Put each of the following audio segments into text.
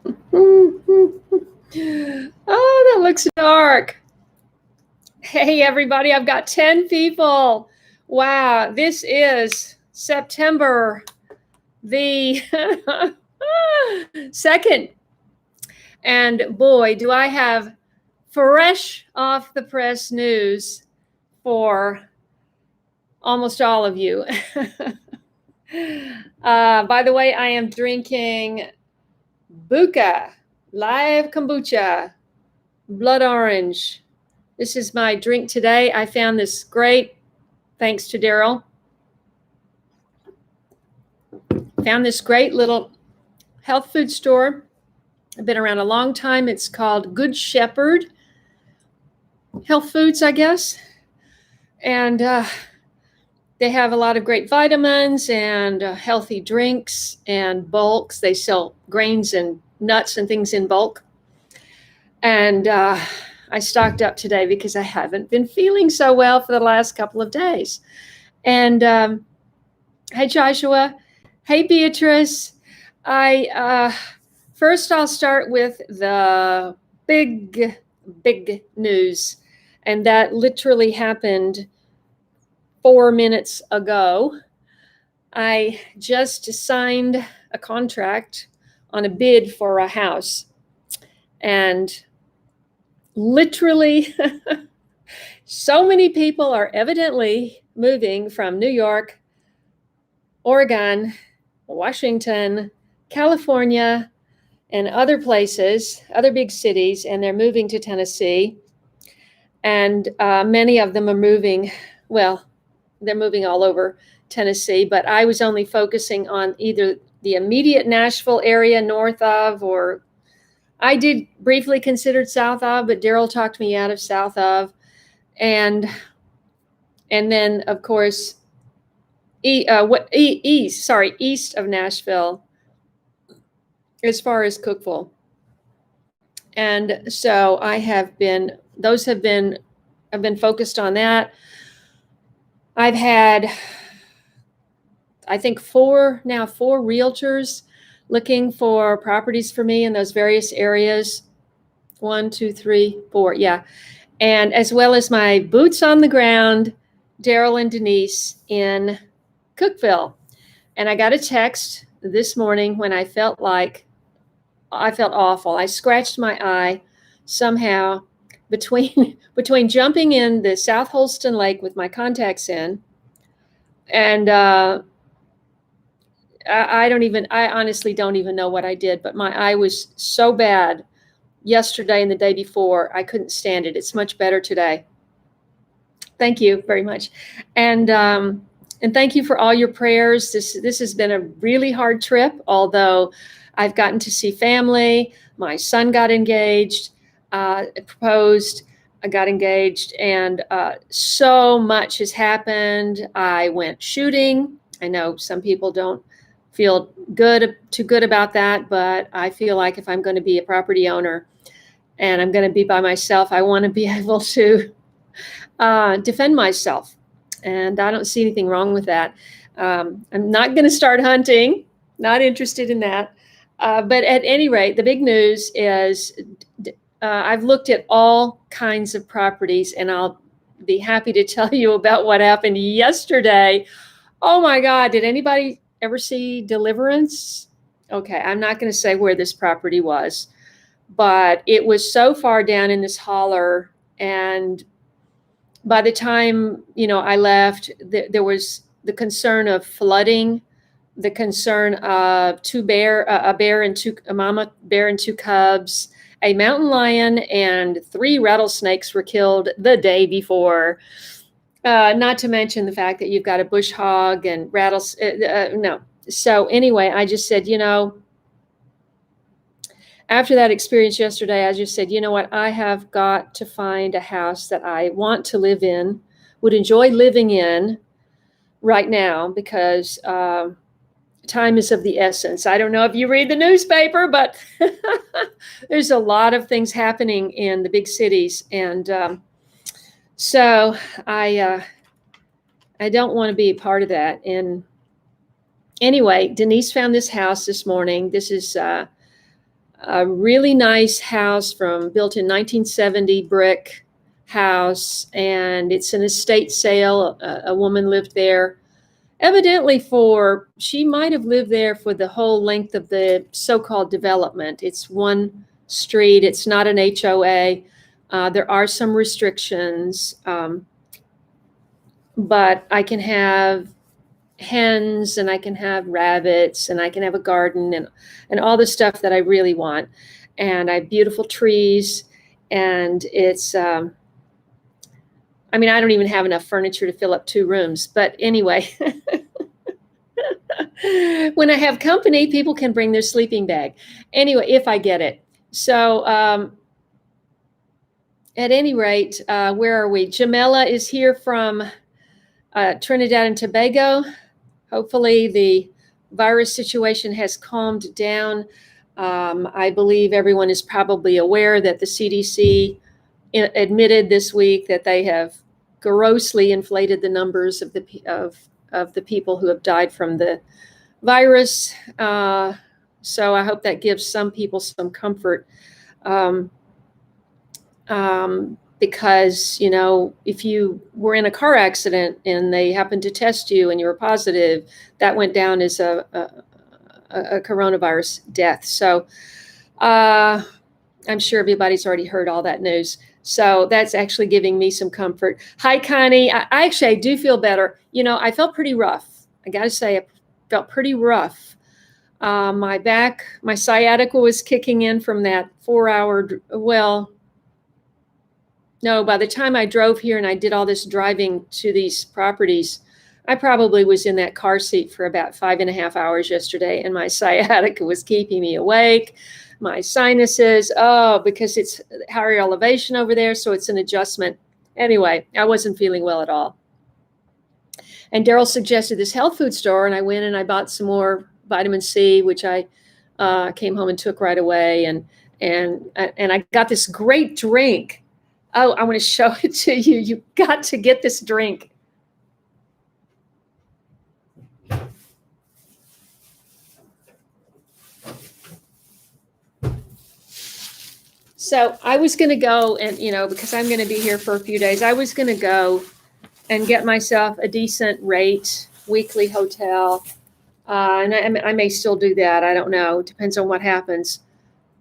Oh, that looks dark. Hey, everybody, I've got 10 people. Wow, this is September the 2nd. And boy, do I have fresh off the press news for almost all of you. By the way, I am drinking Buka Live Kombucha, blood orange. This is my drink today. I found this great, thanks to Daryl. Found this great little health food store. I've been around a long time. It's called Good Shepherd Health Foods, I guess. And they have a lot of great vitamins and healthy drinks and bulks. They sell grains and nuts and things in bulk. And I stocked up today because I haven't been feeling so well for the last couple of days. And hey, Joshua. Hey, Beatrice. First I'll start with the big news. And that literally happened 4 minutes ago. I just signed a contract on a bid for a house. And literally, so many people are evidently moving from New York, Oregon, Washington, California, and other places, other big cities, and they're moving to Tennessee. And many of them are moving, well, they're moving all over Tennessee, but I was only focusing on either the immediate Nashville area north of, or I did briefly consider south of, but Daryl talked me out of south of. And then, of course, east of Nashville, as far as Cookeville. And so I've been focused on that. I've had, I think, four realtors looking for properties for me in those various areas. 1, 2, 3, 4. Yeah. And as well as my boots on the ground, Daryl and Denise in Cookeville. And I got a text this morning when I felt awful. I scratched my eye somehow between jumping in the South Holston Lake with my contacts in, and I honestly don't even know what I did, but my eye was so bad yesterday and the day before, I couldn't stand it. It's much better today. Thank you very much. And thank you for all your prayers. This has been a really hard trip, although I've gotten to see family. My son got engaged, proposed, I got engaged, and so much has happened. I went shooting. I know some people don't feel too good about that, but I feel like if I'm going to be a property owner and I'm going to be by myself, I want to be able to defend myself. And I don't see anything wrong with that. I'm not going to start hunting, not interested in that. But at any rate, the big news is I've looked at all kinds of properties, and I'll be happy to tell you about what happened yesterday. Oh my God, did anybody ever see Deliverance? Okay, I'm not going to say where this property was, but it was so far down in this holler, and by the time I left, there was the concern of flooding, the concern of a mama bear and 2 cubs, a mountain lion, and 3 rattlesnakes were killed the day before. Not to mention the fact that you've got a bush hog and no. So anyway, I just said, after that experience yesterday, I just said, you know what? I have got to find a house that I want to live in, would enjoy living in right now, because time is of the essence. I don't know if you read the newspaper, but there's a lot of things happening in the big cities. And so I don't want to be a part of that. And anyway, Denise found this house this morning. This is a really nice house built in 1970 brick house, and it's an estate sale. A woman lived there, evidently she might have lived there for the whole length of the so-called development. It's one street. It's not an HOA. There are some restrictions, but I can have hens and I can have rabbits and I can have a garden and all the stuff that I really want. And I have beautiful trees, and it's, I mean, I don't even have enough furniture to fill up 2 rooms, but anyway, when I have company, people can bring their sleeping bag. Anyway, if I get it. So, at any rate, where are we? Jamela is here from Trinidad and Tobago. Hopefully the virus situation has calmed down. I believe everyone is probably aware that the CDC admitted this week that they have grossly inflated the numbers of the people who have died from the virus. So I hope that gives some people some comfort. Because, if you were in a car accident and they happened to test you and you were positive, that went down as a coronavirus death. So I'm sure everybody's already heard all that news. So that's actually giving me some comfort. Hi, Connie. I do feel better. I felt pretty rough. I got to say, I felt pretty rough. My back, my sciatica was kicking in from that 4-hour, no, by the time I drove here and I did all this driving to these properties, I probably was in that car seat for about 5.5 hours yesterday, and my sciatica was keeping me awake. My sinuses, because it's higher elevation over there, so it's an adjustment. Anyway, I wasn't feeling well at all. And Daryl suggested this health food store, and I went and I bought some more vitamin C, which I came home and took right away. And I got this great drink. Oh, I want to show it to you. You got to get this drink. So I was going to go and, because I'm going to be here for a few days, I was going to go and get myself a decent rate weekly hotel. And I may still do that. I don't know. It depends on what happens.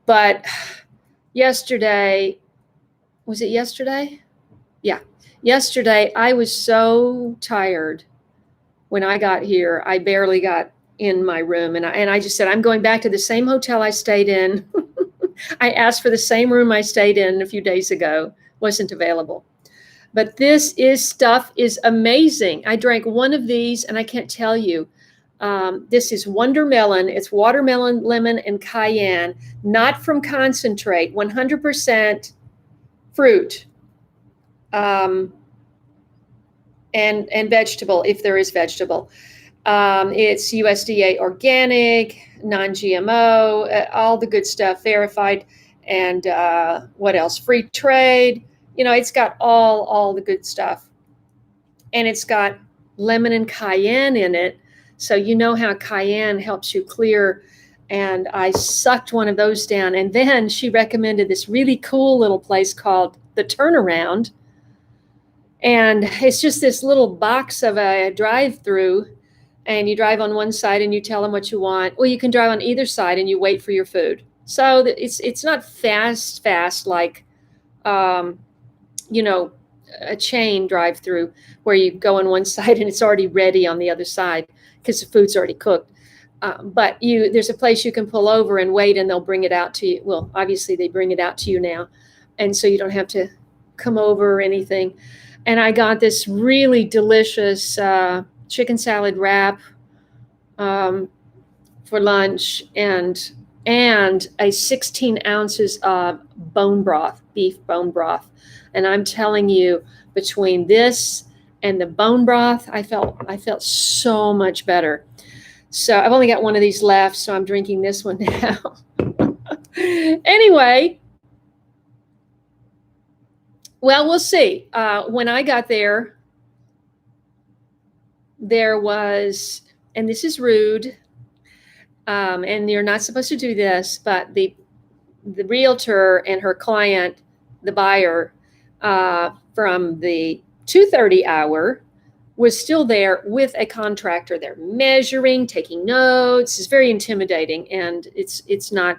But yesterday, was it yesterday? Yeah. Yesterday, I was so tired when I got here. I barely got in my room. And I just said, I'm going back to the same hotel I stayed in. I asked for the same room I stayed in a few days ago. Wasn't available. But this stuff is amazing. I drank one of these, and I can't tell you. This is Wonder Melon. It's watermelon, lemon, and cayenne. Not from concentrate. 100% fruit. And vegetable, if there is vegetable. It's USDA organic, non-GMO, all the good stuff, verified, and what else? Free trade. It's got all the good stuff. And it's got lemon and cayenne in it. So how cayenne helps you clear. And I sucked one of those down. And then she recommended this really cool little place called The Turnaround. And it's just this little box of a drive-through, and you drive on one side and you tell them what you want. Well, you can drive on either side and you wait for your food. So it's not fast like, a chain drive-through where you go on one side and it's already ready on the other side because the food's already cooked. But there's a place you can pull over and wait, and they'll bring it out to you. Well, obviously they bring it out to you now, and so you don't have to come over or anything. And I got this really delicious chicken salad wrap for lunch, and a 16 ounces of bone broth, beef bone broth. And I'm telling you, between this and the bone broth, I felt so much better. So I've only got one of these left, so I'm drinking this one now. Anyway. Well, we'll see. When I got there was, and this is rude, and you're not supposed to do this, but the the realtor and her client, the buyer, from the 2:30 hour was still there with a contractor. They're measuring, taking notes. It's very intimidating, and it's not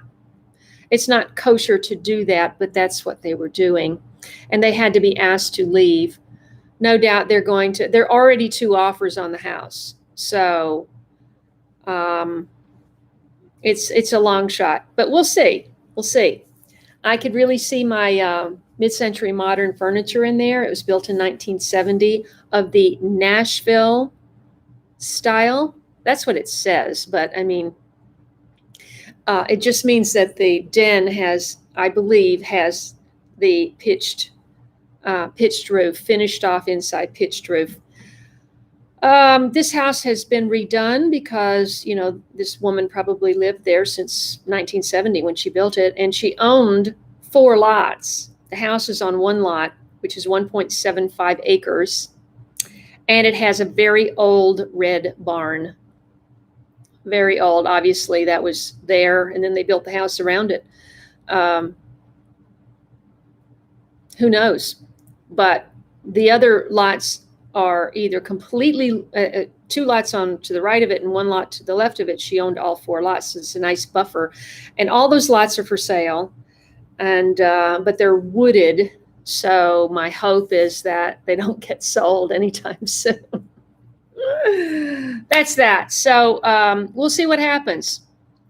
kosher to do that, but that's what they were doing. And they had to be asked to leave. No doubt there are already 2 offers on the house. So it's a long shot, but we'll see. We'll see. I could really see my mid-century modern furniture in there. It was built in 1970 of the Nashville style. That's what it says, but I mean, it just means that the den I believe, has the pitched roof, finished off inside pitched roof. This house has been redone because, this woman probably lived there since 1970 when she built it, and she owned 4 lots. The house is on 1 lot, which is 1.75 acres, and it has a very old red barn. Very old. Obviously, that was there, and then they built the house around it. Who knows? But the other lots are either completely 2 lots on to the right of it and 1 lot to the left of it. She owned all 4 lots. So it's a nice buffer, and all those lots are for sale, and but they're wooded. So my hope is that they don't get sold anytime soon. That's that. So we'll see what happens.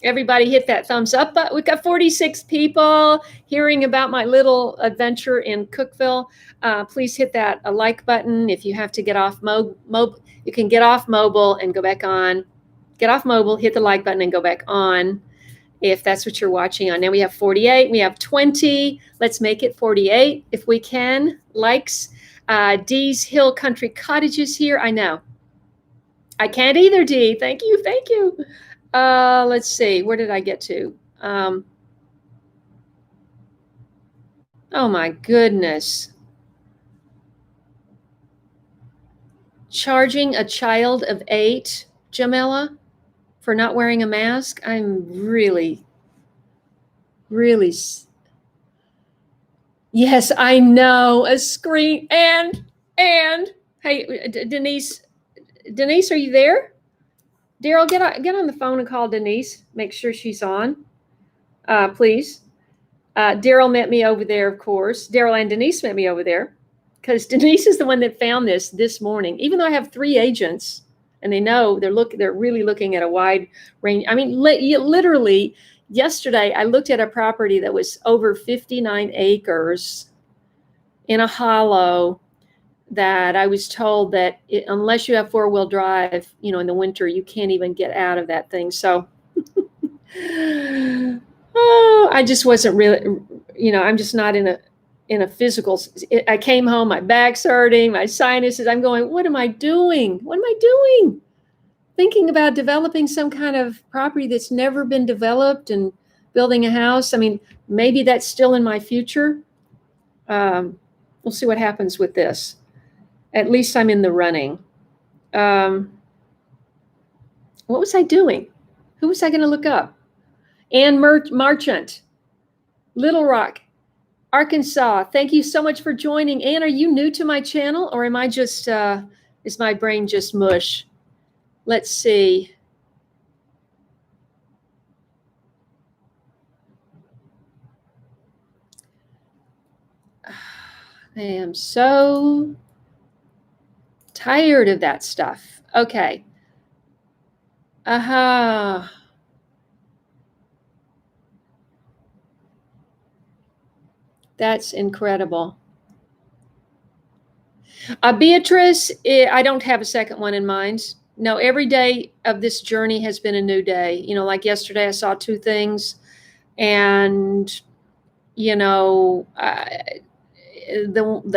Everybody hit that thumbs up button. We've got 46 people hearing about my little adventure in Cookeville. Please hit that like button. If you have to get off you can get off mobile and go back on. Get off mobile, hit the like button and go back on if that's what you're watching on. Now we have 48. We have 20. Let's make it 48 if we can. Likes. Dee's Hill Country Cottages here. I know. I can't either, Dee. Thank you. Thank you. Let's see. Where did I get to? Oh, my goodness. Charging a child of 8, Jamila, for not wearing a mask? I'm really. Yes, I know. A screen. And, hey, Denise, are you there? Daryl, get on the phone and call Denise. Make sure she's on, please. Daryl met me over there, of course. Daryl and Denise met me over there because Denise is the one that found this morning. Even though I have 3 agents, and they know they're really looking at a wide range. I mean, literally yesterday I looked at a property that was over 59 acres in a hollow. That I was told that unless you have 4-wheel drive, in the winter, you can't even get out of that thing. So, I just wasn't really, I'm just not in a physical. I came home, my back's hurting, my sinuses. I'm going, what am I doing? What am I doing? Thinking about developing some kind of property that's never been developed and building a house. I mean, maybe that's still in my future. We'll see what happens with this. At least I'm in the running. What was I doing? Who was I going to look up? Ann Marchant, Little Rock, Arkansas. Thank you so much for joining. Ann, are you new to my channel, or am I just, is my brain just mush? Let's see. I am so tired of that stuff. Okay. Aha. That's incredible. Beatrice, I don't have a second one in mind. No, every day of this journey has been a new day. Like yesterday, I saw 2 things, and the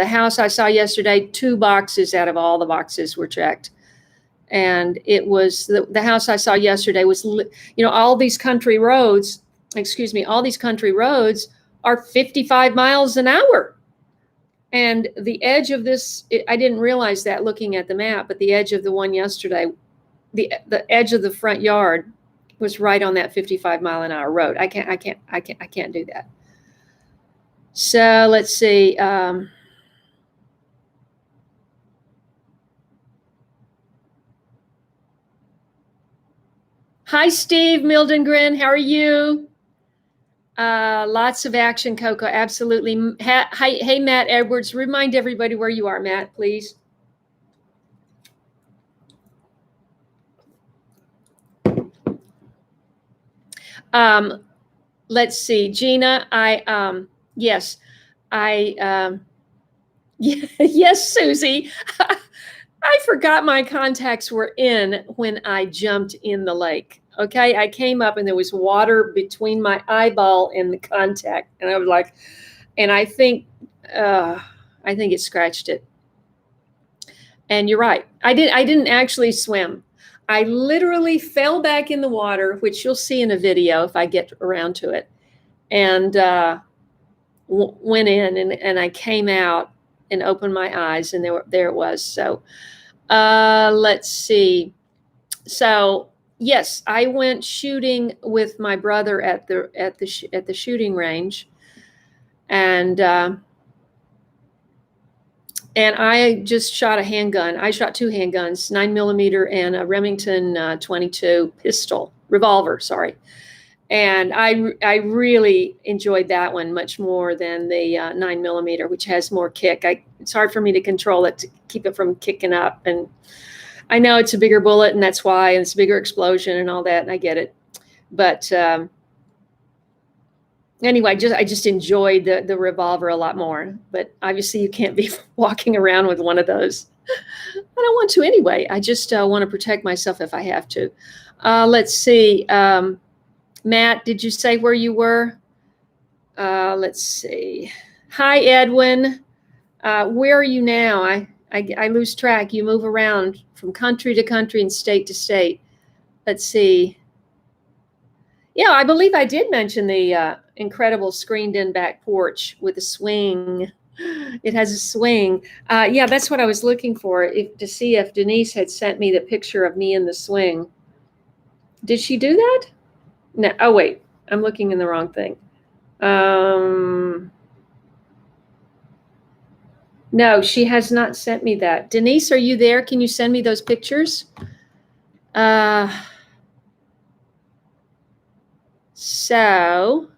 house I saw yesterday, 2 boxes out of all the boxes were checked. And it was the house I saw yesterday was, all these country roads are 55 miles an hour. And the edge of this, I didn't realize that looking at the map, but the edge of the one yesterday, the edge of the front yard was right on that 55-mile-an-hour road. I can't do that. So let's see. Hi, Steve Mildengren. How are you? Lots of action, Coco. Absolutely. Hey, Matt Edwards. Remind everybody where you are, Matt, please. Let's see, Gina. Yes, yes, Susie. I forgot my contacts were in when I jumped in the lake. Okay, I came up and there was water between my eyeball and the contact, and I was like, and I think it scratched it. And you're right. I didn't actually swim. I literally fell back in the water, which you'll see in a video if I get around to it, and went in, and I came out and opened my eyes, and there it was. So let's see. So yes, I went shooting with my brother at the shooting range, and I just shot a handgun. I shot two handguns, 9mm and a Remington 22 revolver. Sorry, and I really enjoyed that one much more than the 9mm, which has more kick. It's hard for me to control it to keep it from kicking up, and I know it's a bigger bullet, and that's why, and it's a bigger explosion and all that, and I get it. But anyway, I just enjoyed the revolver a lot more. But obviously, you can't be walking around with one of those. I don't want to anyway. I just want to protect myself if I have to. Let's see. Matt, did you say where you were? Let's see. Hi, Edwin. Where are you now? I lose track. You move around from country to country and state to state. Let's see. Yeah, I believe I did mention the incredible screened-in back porch with a swing. It has a swing. Yeah, that's what I was looking for, to see if Denise had sent me the picture of me in the swing. Did she do that? No. Oh, wait. I'm looking in the wrong thing. No, she has not sent me that. Denise, are you there? Can you send me those pictures? So,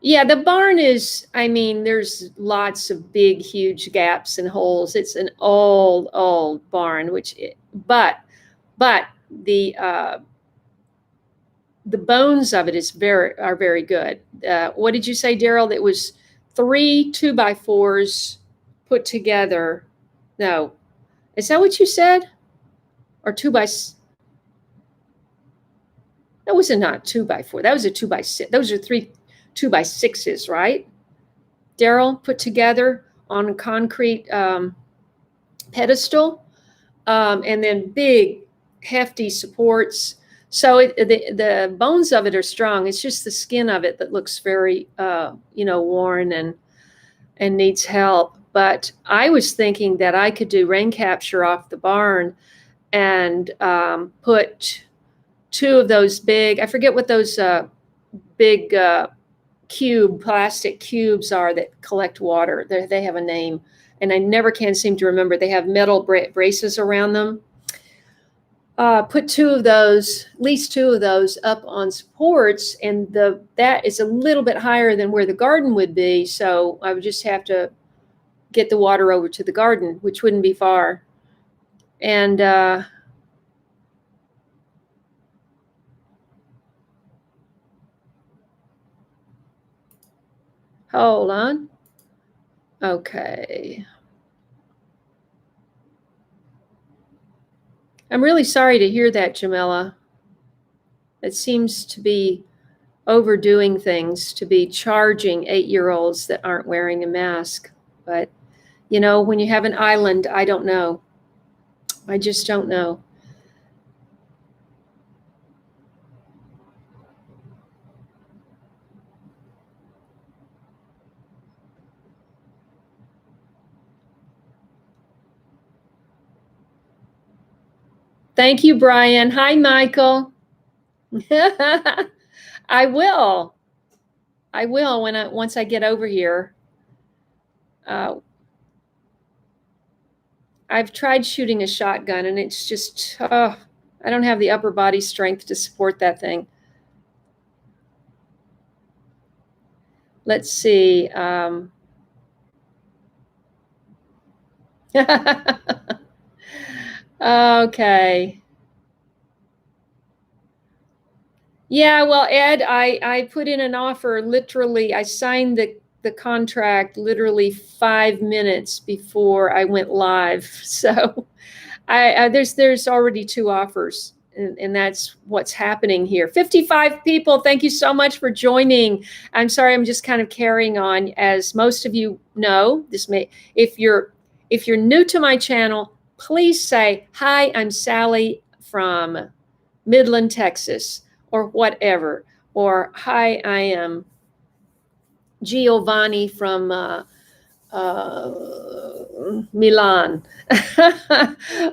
yeah, the barn is, I mean, there's lots of big, huge gaps and holes. It's an old barn, but the bones of it are very good. What did you say, Daryl? It was 3 2x4s put together. No, is that what you said? Or that was not 2x4. That was a 2x6. Those are 3 2x6s, right? Daryl, put together on a concrete pedestal, and then big, hefty supports. So the bones of it are strong. It's just the skin of it that looks very, worn and needs help. But I was thinking that I could do rain capture off the barn and put 2 of those big, I forget what those big plastic cubes are that collect water. They have a name, and I never can seem to remember. They have metal braces around them. Put 2 of those, at least 2 of those, up on supports, and that is a little bit higher than where the garden would be. So I would just have to get the water over to the garden, which wouldn't be far. And hold on. Okay. I'm really sorry to hear that, Jamila. It seems to be overdoing things to be charging 8-year-olds that aren't wearing a mask. But, when you have an island, I don't know. I just don't know. Thank you, Brian. Hi, Michael. I will. Once I get over here. I've tried shooting a shotgun, and it's just, I don't have the upper body strength to support that thing. Let's see. Okay. Yeah, well, Ed, I put in an offer literally, I signed the contract literally 5 minutes before I went live. So there's already 2 offers, and that's what's happening here. 55 people. Thank you so much for joining. I'm sorry, I'm just kind of carrying on. As most of you know, if you're new to my channel, please say, hi, I'm Sally from Midland, Texas, or whatever. Or hi, I am Giovanni from Milan,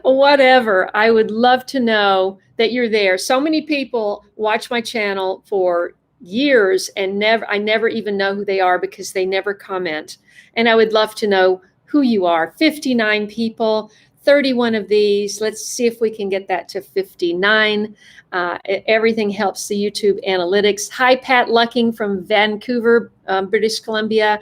whatever. I would love to know that you're there. So many people watch my channel for years and I never even know who they are because they never comment. And I would love to know who you are. 59 people, 31 of these. Let's see if we can get that to 59. Everything helps the YouTube analytics. Hi, Pat Lucking from Vancouver, British Columbia.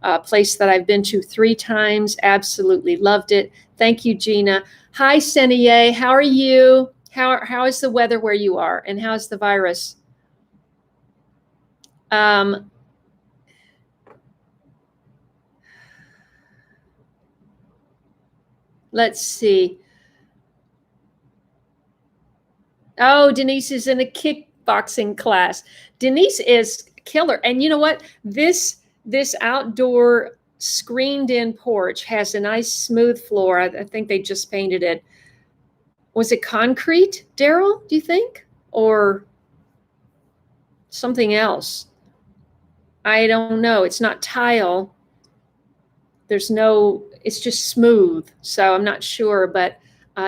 A place that I've been to 3 times. Absolutely loved it. Thank you, Gina. Hi, Senier. How are you? How is the weather where you are? And how's the virus? Let's see. Oh, Denise is in a kickboxing class. Denise is killer. And you know what? This outdoor screened in porch has a nice smooth floor. I think they just painted it. Was it concrete, Daryl, do you think? Or something else? I don't know. It's not tile. It's just smooth. So I'm not sure, but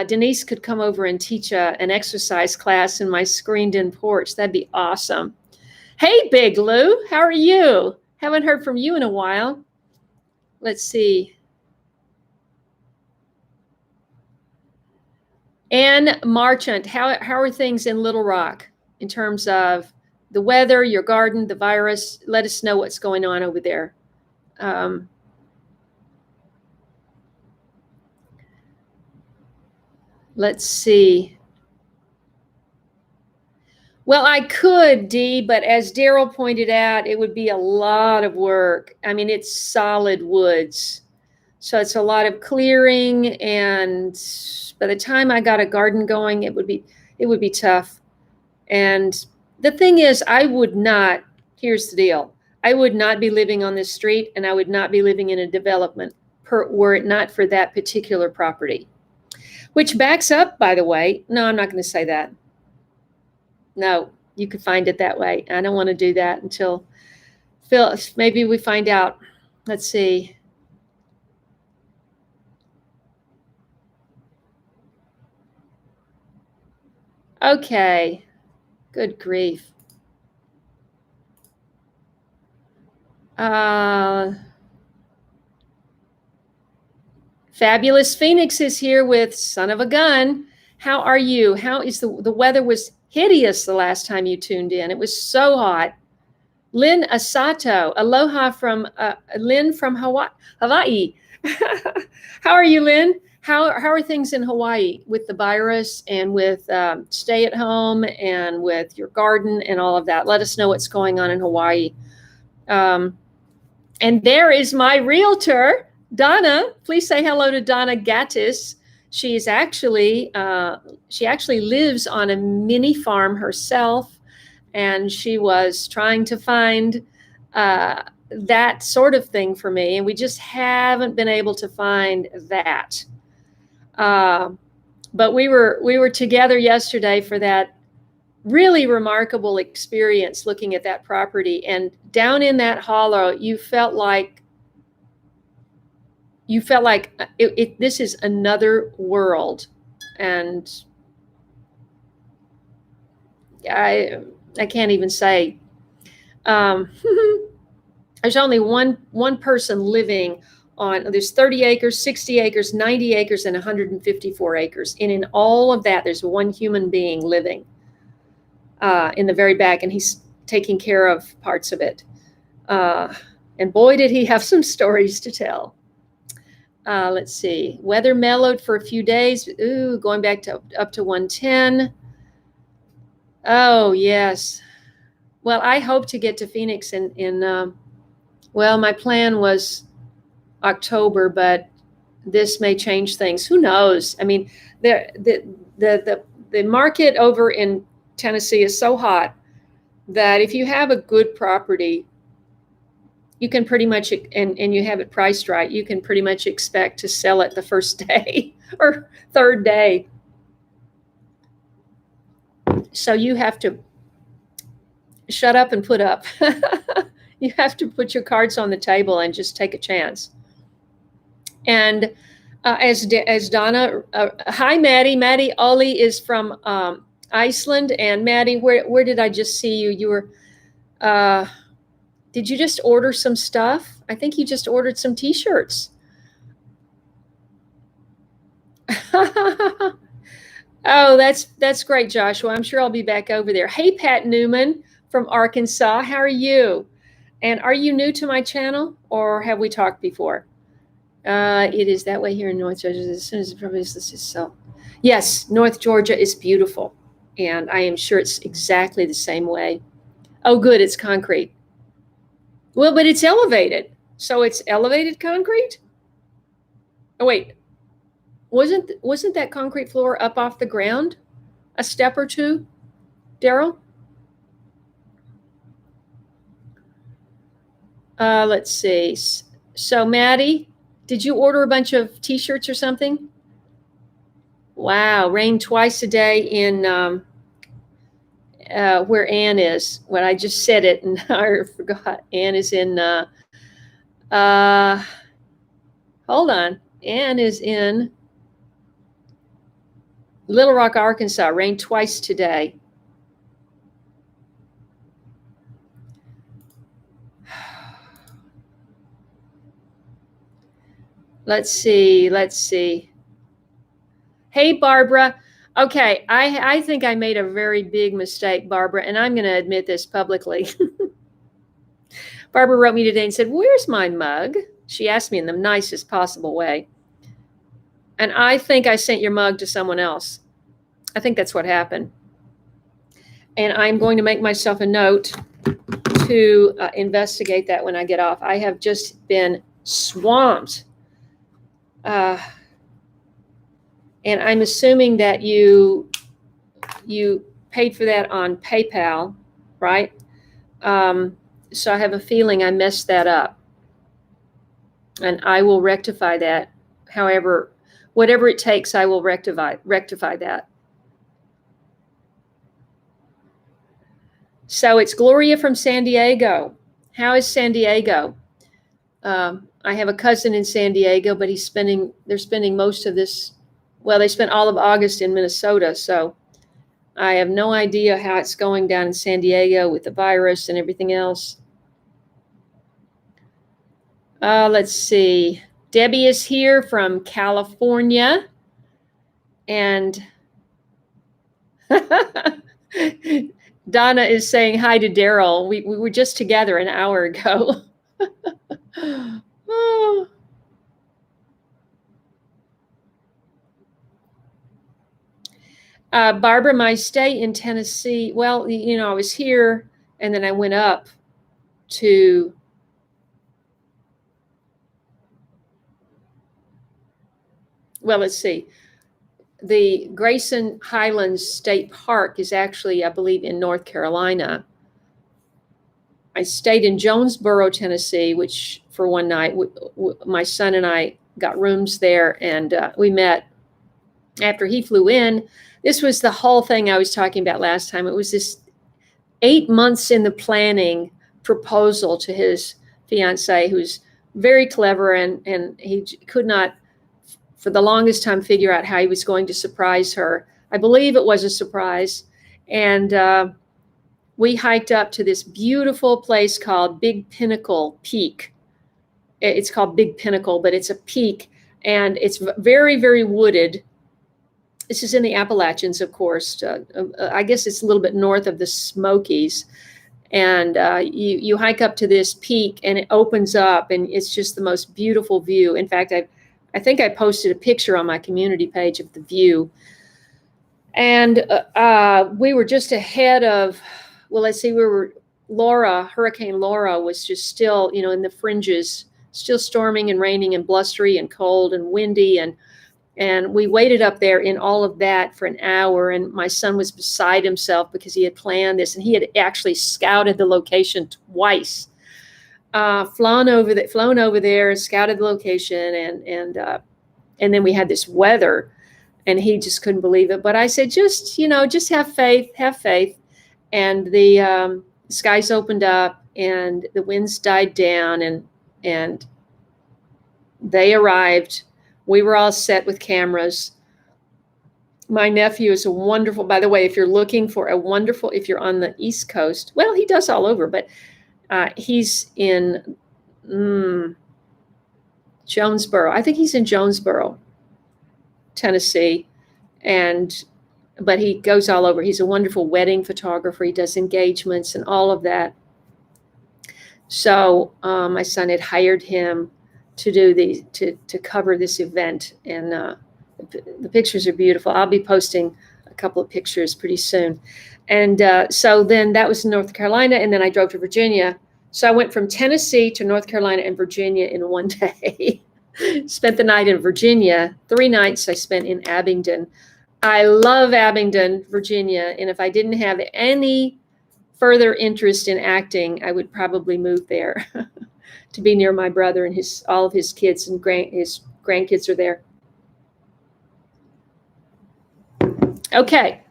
Denise could come over and teach an exercise class in my screened in porch. That'd be awesome. Hey, Big Lou, how are you? Haven't heard from you in a while. Let's see. Ann Marchant, how are things in Little Rock in terms of the weather, your garden, the virus? Let us know what's going on over there. Let's see. Well, I could, Dee, but as Daryl pointed out, it would be a lot of work. I mean, it's solid woods. So it's a lot of clearing, and by the time I got a garden going, it would be tough. And the thing is, here's the deal. I would not be living on this street, and I would not be living in a development were it not for that particular property. Which backs up, by the way. No, I'm not going to say that. No, you could find it that way. I don't want to do that until maybe we find out. Let's see. Okay. Good grief. Fabulous Phoenix is here with Son of a Gun. How are you? How is the weather was hideous the last time you tuned in. It was so hot. Lynn Asato, aloha from Lynn from Hawaii. How are you, Lynn? How are things in Hawaii with the virus and with stay at home and with your garden and all of that? Let us know what's going on in Hawaii. And there is my realtor, Donna. Please say hello to Donna Gattis. She actually lives on a mini farm herself, and she was trying to find that sort of thing for me, and we just haven't been able to find that. But we were together yesterday for that really remarkable experience looking at that property, and down in that hollow, you felt like this is another world. And I can't even say. Um, there's only one person living on. There's 30 acres, 60 acres, 90 acres, and 154 acres. And in all of that, there's one human being living in the very back, and he's taking care of parts of it. And boy, did he have some stories to tell. Let's see. Weather mellowed for a few days. Ooh, going back to up to 110. Oh, yes. Well, I hope to get to Phoenix well, my plan was October, but this may change things. Who knows? I mean, the market over in Tennessee is so hot that if you have a good property, you can pretty much, and you have it priced right, you can pretty much expect to sell it the first day or third day. So you have to shut up and put up. You have to put your cards on the table and just take a chance. And as Donna, hi Maddie. Maddie Ollie is from Iceland. And Maddie, where did I just see you? You were, did you just order some stuff? I think you just ordered some t-shirts. Oh, that's great, Joshua. I'm sure I'll be back over there. Hey, Pat Newman from Arkansas. How are you? And are you new to my channel, or have we talked before? It is that way here in North Georgia. As soon as it probably is so. Yes, North Georgia is beautiful, and I am sure it's exactly the same way. Oh, good, it's concrete. Well, but it's elevated, so it's elevated concrete. Oh wait, wasn't that concrete floor up off the ground a step or two, Daryl? Let's see. So, Maddie, did you order a bunch of t-shirts or something? Wow, rain twice a day in where Ann is. When I just said it and I forgot. Ann is in, hold on. Ann is in Little Rock, Arkansas. Rained twice today. Let's see. Hey, Barbara. Okay, I think I made a very big mistake, Barbara, and I'm going to admit this publicly. Barbara wrote me today and said, "Where's my mug?" She asked me in the nicest possible way. And I think I sent your mug to someone else. I think that's what happened. And I'm going to make myself a note to investigate that when I get off. I have just been swamped. And I'm assuming that you paid for that on PayPal, right? So I have a feeling I messed that up. And I will rectify that. However, whatever it takes, I will rectify that. So it's Gloria from San Diego. How is San Diego? I have a cousin in San Diego, but they're spending most of this, well, they spent all of August in Minnesota. So I have no idea how it's going down in San Diego with the virus and everything else. Let's see. Debbie is here from California. And Donna is saying hi to Daryl. We were just together an hour ago. Oh. Barbara, my stay in Tennessee, well, I was here and then I went up to let's see. The Grayson Highlands State Park is actually, I believe, in North Carolina. I stayed in Jonesboro, Tennessee, which for one night, my son and I got rooms there, and we met after he flew in. This was the whole thing I was talking about last time. It was this 8 months in the planning proposal to his fiancée, who's very clever, and he could not, for the longest time, figure out how he was going to surprise her. I believe it was a surprise. And we hiked up to this beautiful place called Big Pinnacle Peak. It's called Big Pinnacle, but it's a peak, and it's very, very wooded. This is in the Appalachians, of course. I guess it's a little bit north of the Smokies. And you hike up to this peak, and it opens up, and it's just the most beautiful view. In fact, I think I posted a picture on my community page of the view. And we were just ahead of, well, let's see, Hurricane Laura was just still, in the fringes, still storming and raining and blustery and cold and windy. And we waited up there in all of that for an hour. And my son was beside himself because he had planned this, and he had actually scouted the location twice, flown over there, scouted the location. And then we had this weather, and he just couldn't believe it. But I said, just have faith. And the skies opened up, and the winds died down, and they arrived. We were all set with cameras. My nephew is by the way, if you're looking for if you're on the East Coast, well, he does all over, but he's in Jonesboro. I think he's in Jonesboro, Tennessee. But he goes all over. He's a wonderful wedding photographer. He does engagements and all of that. So my son had hired him to do to cover this event, and the pictures are beautiful. I'll be posting a couple of pictures pretty soon. And so then that was North Carolina, and then I drove to Virginia. So I went from Tennessee to North Carolina and Virginia in one day. Spent the night in Virginia. 3 nights I spent in Abingdon. I love Abingdon, Virginia, and if I didn't have any further interest in acting, I would probably move there to be near my brother and all of his kids, and his grandkids are there. Okay.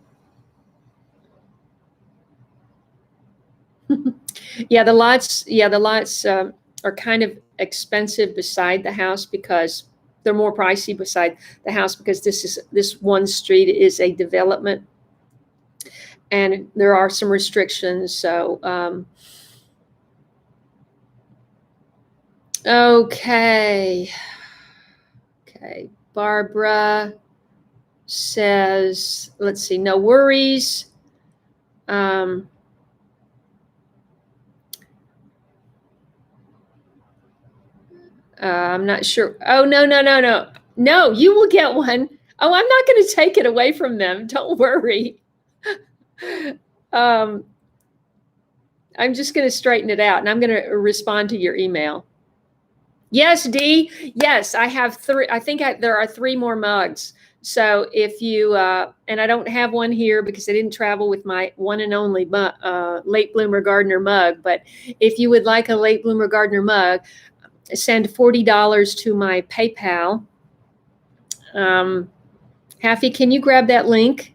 Yeah, the lots are kind of expensive beside the house, because they're more pricey beside the house, because this one street is a development, and there are some restrictions. So okay, Barbara says, let's see, no worries. I'm not sure. Oh, no, you will get one. Oh, I'm not going to take it away from them. Don't worry. I'm just going to straighten it out, and I'm going to respond to your email. Yes, Dee. Yes, I have 3. I think there are 3 more mugs. So if you, and I don't have one here because I didn't travel with my one and only Late Bloomer Gardener mug. But if you would like a Late Bloomer Gardener mug, send $40 to my PayPal. Haffy, can you grab that link?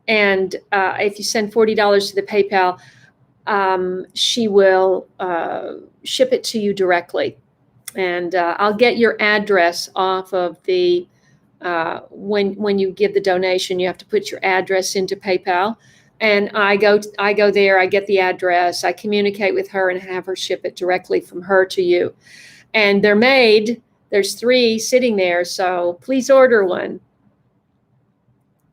And if you send $40 to the PayPal, she will ship it to you directly. And I'll get your address off of the, when you give the donation, you have to put your address into PayPal. And I go there, I get the address, I communicate with her and have her ship it directly from her to you. And they're made. There's 3 sitting there, so please order one.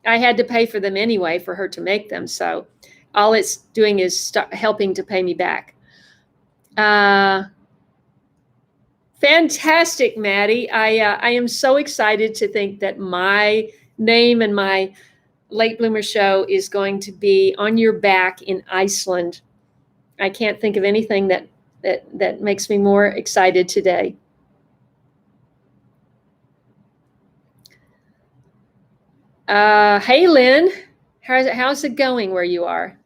I had to pay for them anyway for her to make them, so all it's doing is helping to pay me back. Fantastic, Maddie. I am so excited to think that my name and my Late Bloomer show is going to be on your back in Iceland. I can't think of anything that makes me more excited today. Hey, Lynn, how's it going where you are?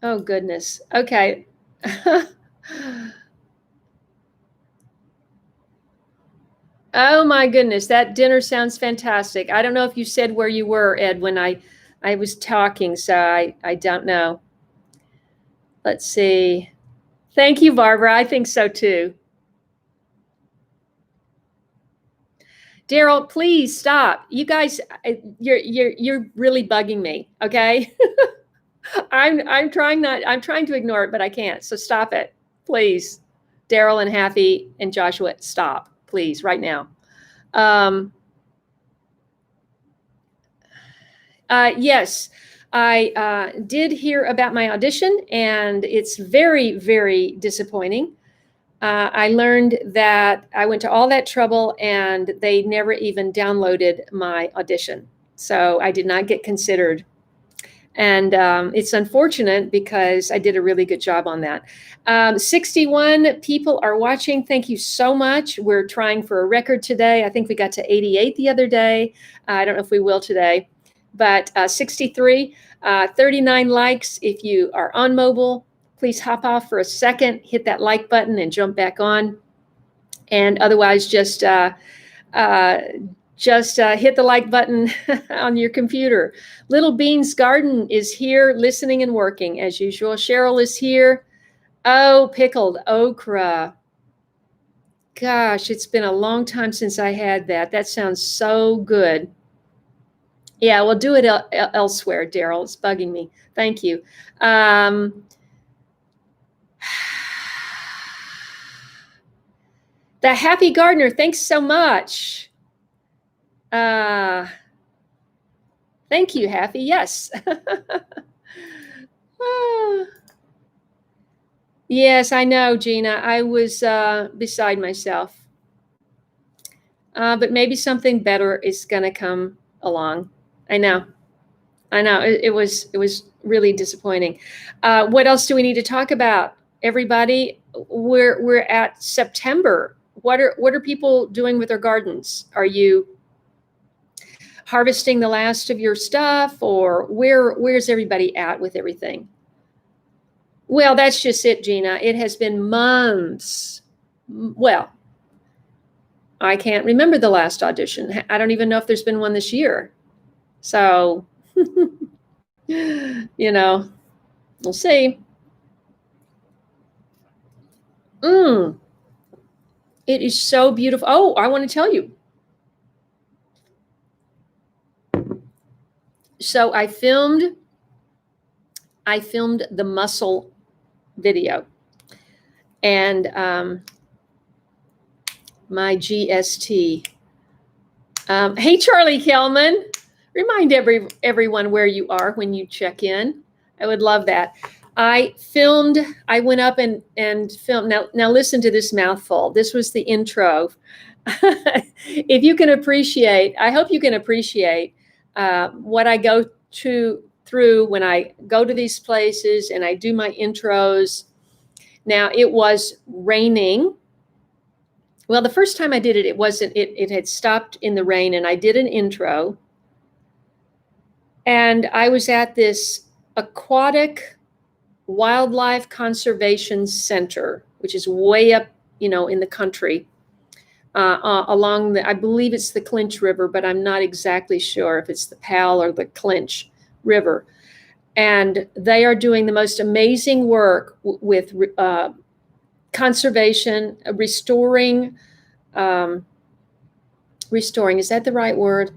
Oh, goodness. Okay. Oh my goodness, that dinner sounds fantastic. I don't know if you said where you were, Ed, when I was talking, so I don't know. Let's see. Thank you, Barbara. I think so too. Daryl, please stop. You guys, you're really bugging me. Okay. I'm trying to ignore it, but I can't. So stop it, please. Daryl and Happy and Joshua, stop, please, right now. Yes, I did hear about my audition, and it's very, very disappointing. I learned that I went to all that trouble and they never even downloaded my audition. So I did not get considered. And it's unfortunate because I did a really good job on that. 61 people are watching. Thank you so much. We're trying for a record today. I think we got to 88 the other day. I don't know if we will today, but 63, 39 likes. If you are on mobile, please hop off for a second, hit that like button and jump back on. And otherwise, just hit the like button on your computer. Little Beans Garden is here, listening and working as usual. Cheryl is here. Oh, pickled okra. Gosh, it's been a long time since I had that. That sounds so good. Yeah, we'll do it elsewhere, Daryl. It's bugging me. Thank you. The Happy Gardener, thanks so much. Thank you, Happy. Yes. Yes, I know, Gina. I was beside myself. But maybe something better is going to come along. I know. It was really disappointing. What else do we need to talk about? Everybody, we're at September. What are people doing with their gardens? Are you harvesting the last of your stuff, or where's everybody at with everything? Well, that's just it, Gina. It has been months. Well, I can't remember the last audition. I don't even know if there's been one this year. So, we'll see. It is so beautiful. Oh, I want to tell you. So I filmed the mussel video, and my GST. Hey, Charlie Kelman, remind everyone where you are when you check in. I would love that. I went up and filmed. Now listen to this mouthful. This was the intro. If you can appreciate, I hope you can appreciate what I go through when I go to these places and I do my intros. Now, it was raining. Well, the first time I did it, it had stopped in the rain, and I did an intro. And I was at this aquatic wildlife conservation center, which is way up, in the country, along I believe it's the Clinch River, but I'm not exactly sure if it's the Powell or the Clinch River. And they are doing the most amazing work with conservation, restoring, is that the right word?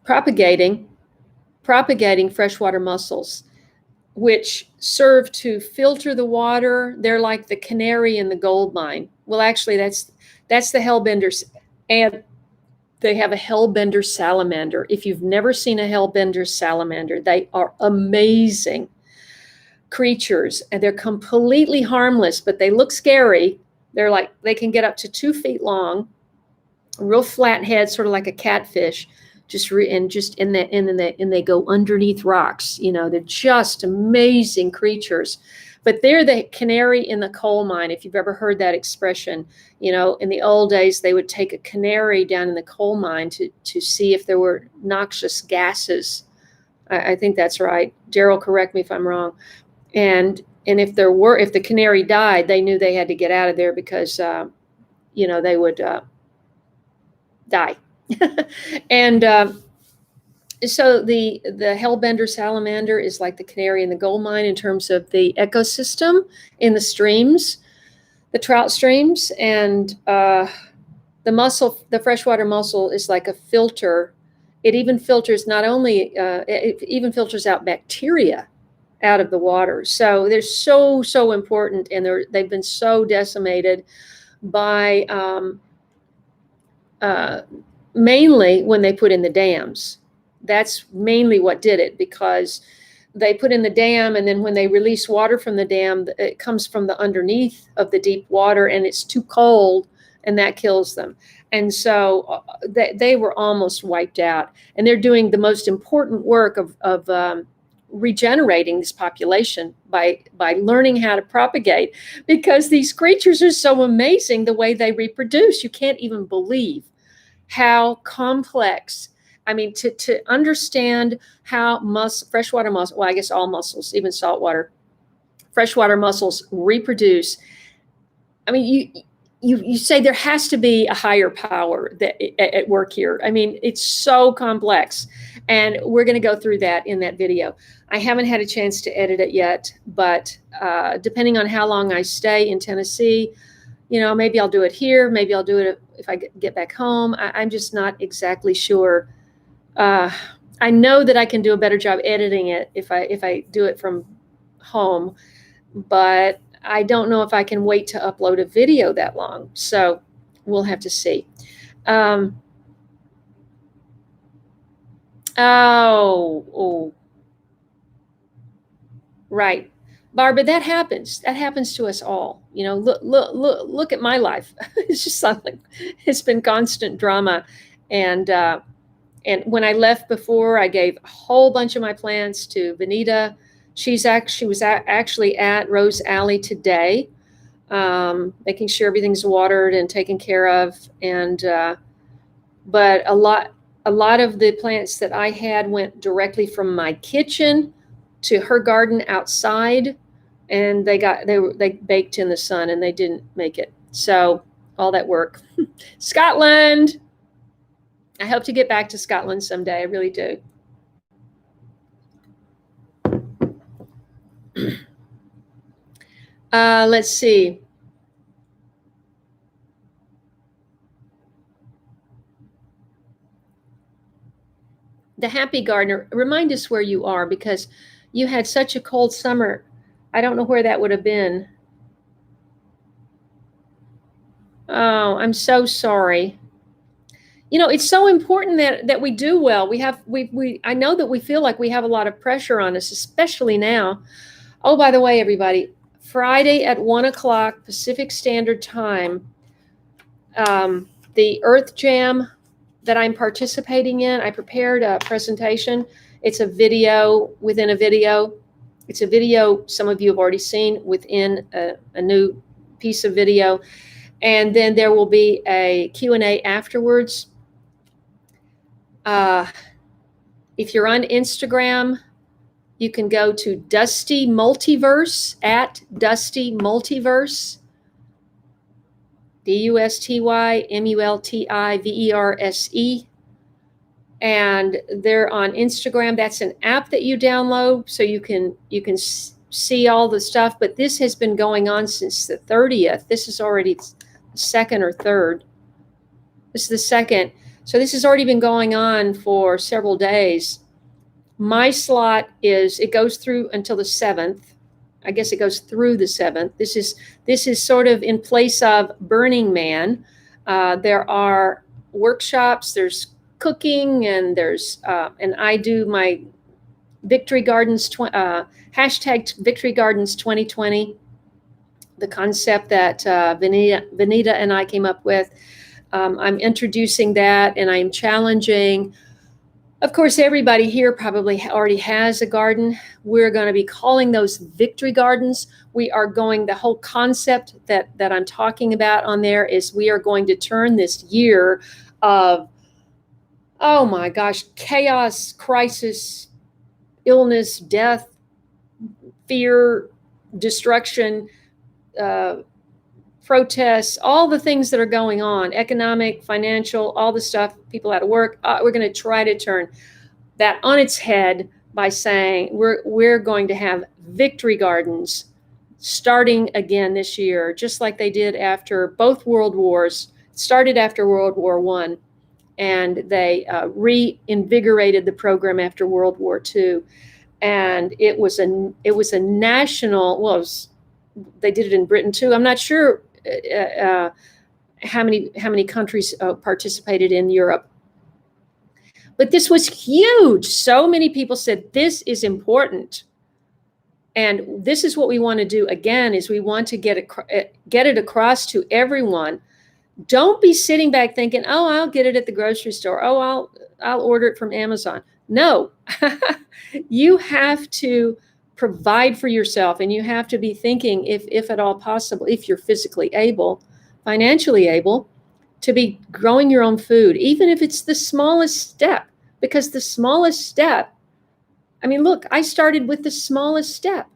Propagating freshwater mussels, which serve to filter the water. They're like the canary in the gold mine. Well, actually, that's the hellbenders, and they have a hellbender salamander. If you've never seen a hellbender salamander, they are amazing creatures, and they're completely harmless, but they look scary. They can get up to 2 feet long, real flat head, sort of like a catfish. And they go underneath rocks. They're just amazing creatures. But they're the canary in the coal mine, if you've ever heard that expression. In the old days, they would take a canary down in the coal mine to see if there were noxious gases. I think that's right. Daryl, correct me if I'm wrong. And if the canary died, they knew they had to get out of there because, they would die. And so the hellbender salamander is like the canary in the gold mine in terms of the ecosystem in the streams, the trout streams. And The freshwater mussel is like a filter. It even filters not only, it even filters out bacteria out of the water. So they're so important, and they've been so decimated by mainly when they put in the dams. That's mainly what did it, because they put in the dam, and then when they release water from the dam, it comes from the underneath of the deep water, and it's too cold, and that kills them. And so they were almost wiped out. And they're doing the most important work of regenerating this population by learning how to propagate, because these creatures are so amazing the way they reproduce. You can't even believe how complex. I mean, to understand how freshwater mussels, well, I guess all mussels, even saltwater, freshwater mussels reproduce. I mean, you say there has to be a higher power at work here. I mean, it's so complex, and we're going to go through that in that video. I haven't had a chance to edit it yet, but depending on how long I stay in Tennessee, maybe I'll do it here. Maybe I'll do it if I get back home. I'm just not exactly sure. I know that I can do a better job editing it if I do it from home, but I don't know if I can wait to upload a video that long. So we'll have to see. Right. Barbara, that happens. That happens to us all. Look at my life. It's just something. It's been constant drama, and when I left before, I gave a whole bunch of my plants to Vanita. She was actually at Rose Alley today, making sure everything's watered and taken care of. And but a lot of the plants that I had went directly from my kitchen to her garden outside, and they baked in the sun, and they didn't make it. So all that work. Scotland. I hope to get back to Scotland someday. I really do. Let's see. The Happy Gardener, remind us where you are, because you had such a cold summer. I don't know where that would have been. Oh, I'm so sorry. It's so important that we do well. I know that we feel like we have a lot of pressure on us, especially now. Oh, by the way, everybody, Friday at 1:00 Pacific Standard Time, the Earth Jam that I'm participating in, I prepared a presentation. It's a video within a video. It's a video some of you have already seen within a new piece of video. And then there will be a Q&A afterwards. If you're on Instagram, you can go to Dusty Multiverse, at Dusty Multiverse, DUSTYMULTIVERSE. And they're on Instagram. That's an app that you download, so you can see all the stuff. But this has been going on since the 30th. This is already the second or third. This is the second. So this has already been going on for several days. My slot it goes through until the 7th. I guess it goes through the 7th. This is sort of in place of Burning Man. There are workshops, there's cooking, and and I do my Victory Gardens, hashtag Victory Gardens 2020, the concept that Vanita and I came up with. I'm introducing that, and I'm challenging. Of course, everybody here probably already has a garden. We're going to be calling those Victory Gardens. The whole concept that I'm talking about on there is we are going to turn this year of, oh my gosh, chaos, crisis, illness, death, fear, destruction, protests, all the things that are going on, economic, financial, all the stuff, people out of work. We're going to try to turn that on its head by saying we're going to have Victory Gardens starting again this year, just like they did after both world wars. started after World War I, and they reinvigorated the program after World War II. And it was a national. Well, they did it in Britain too. I'm not sure how many countries participated in Europe, but this was huge. So many people said this is important, and this is what we want to do. Again, is we want to get it across to everyone. Don't be sitting back thinking, "Oh, I'll get it at the grocery store. Oh, I'll order it from Amazon." No, you have to provide for yourself, and you have to be thinking, if at all possible, if you're physically able, financially able, to be growing your own food, even if it's the smallest step. Because the smallest step, I mean, look, I started with the smallest step.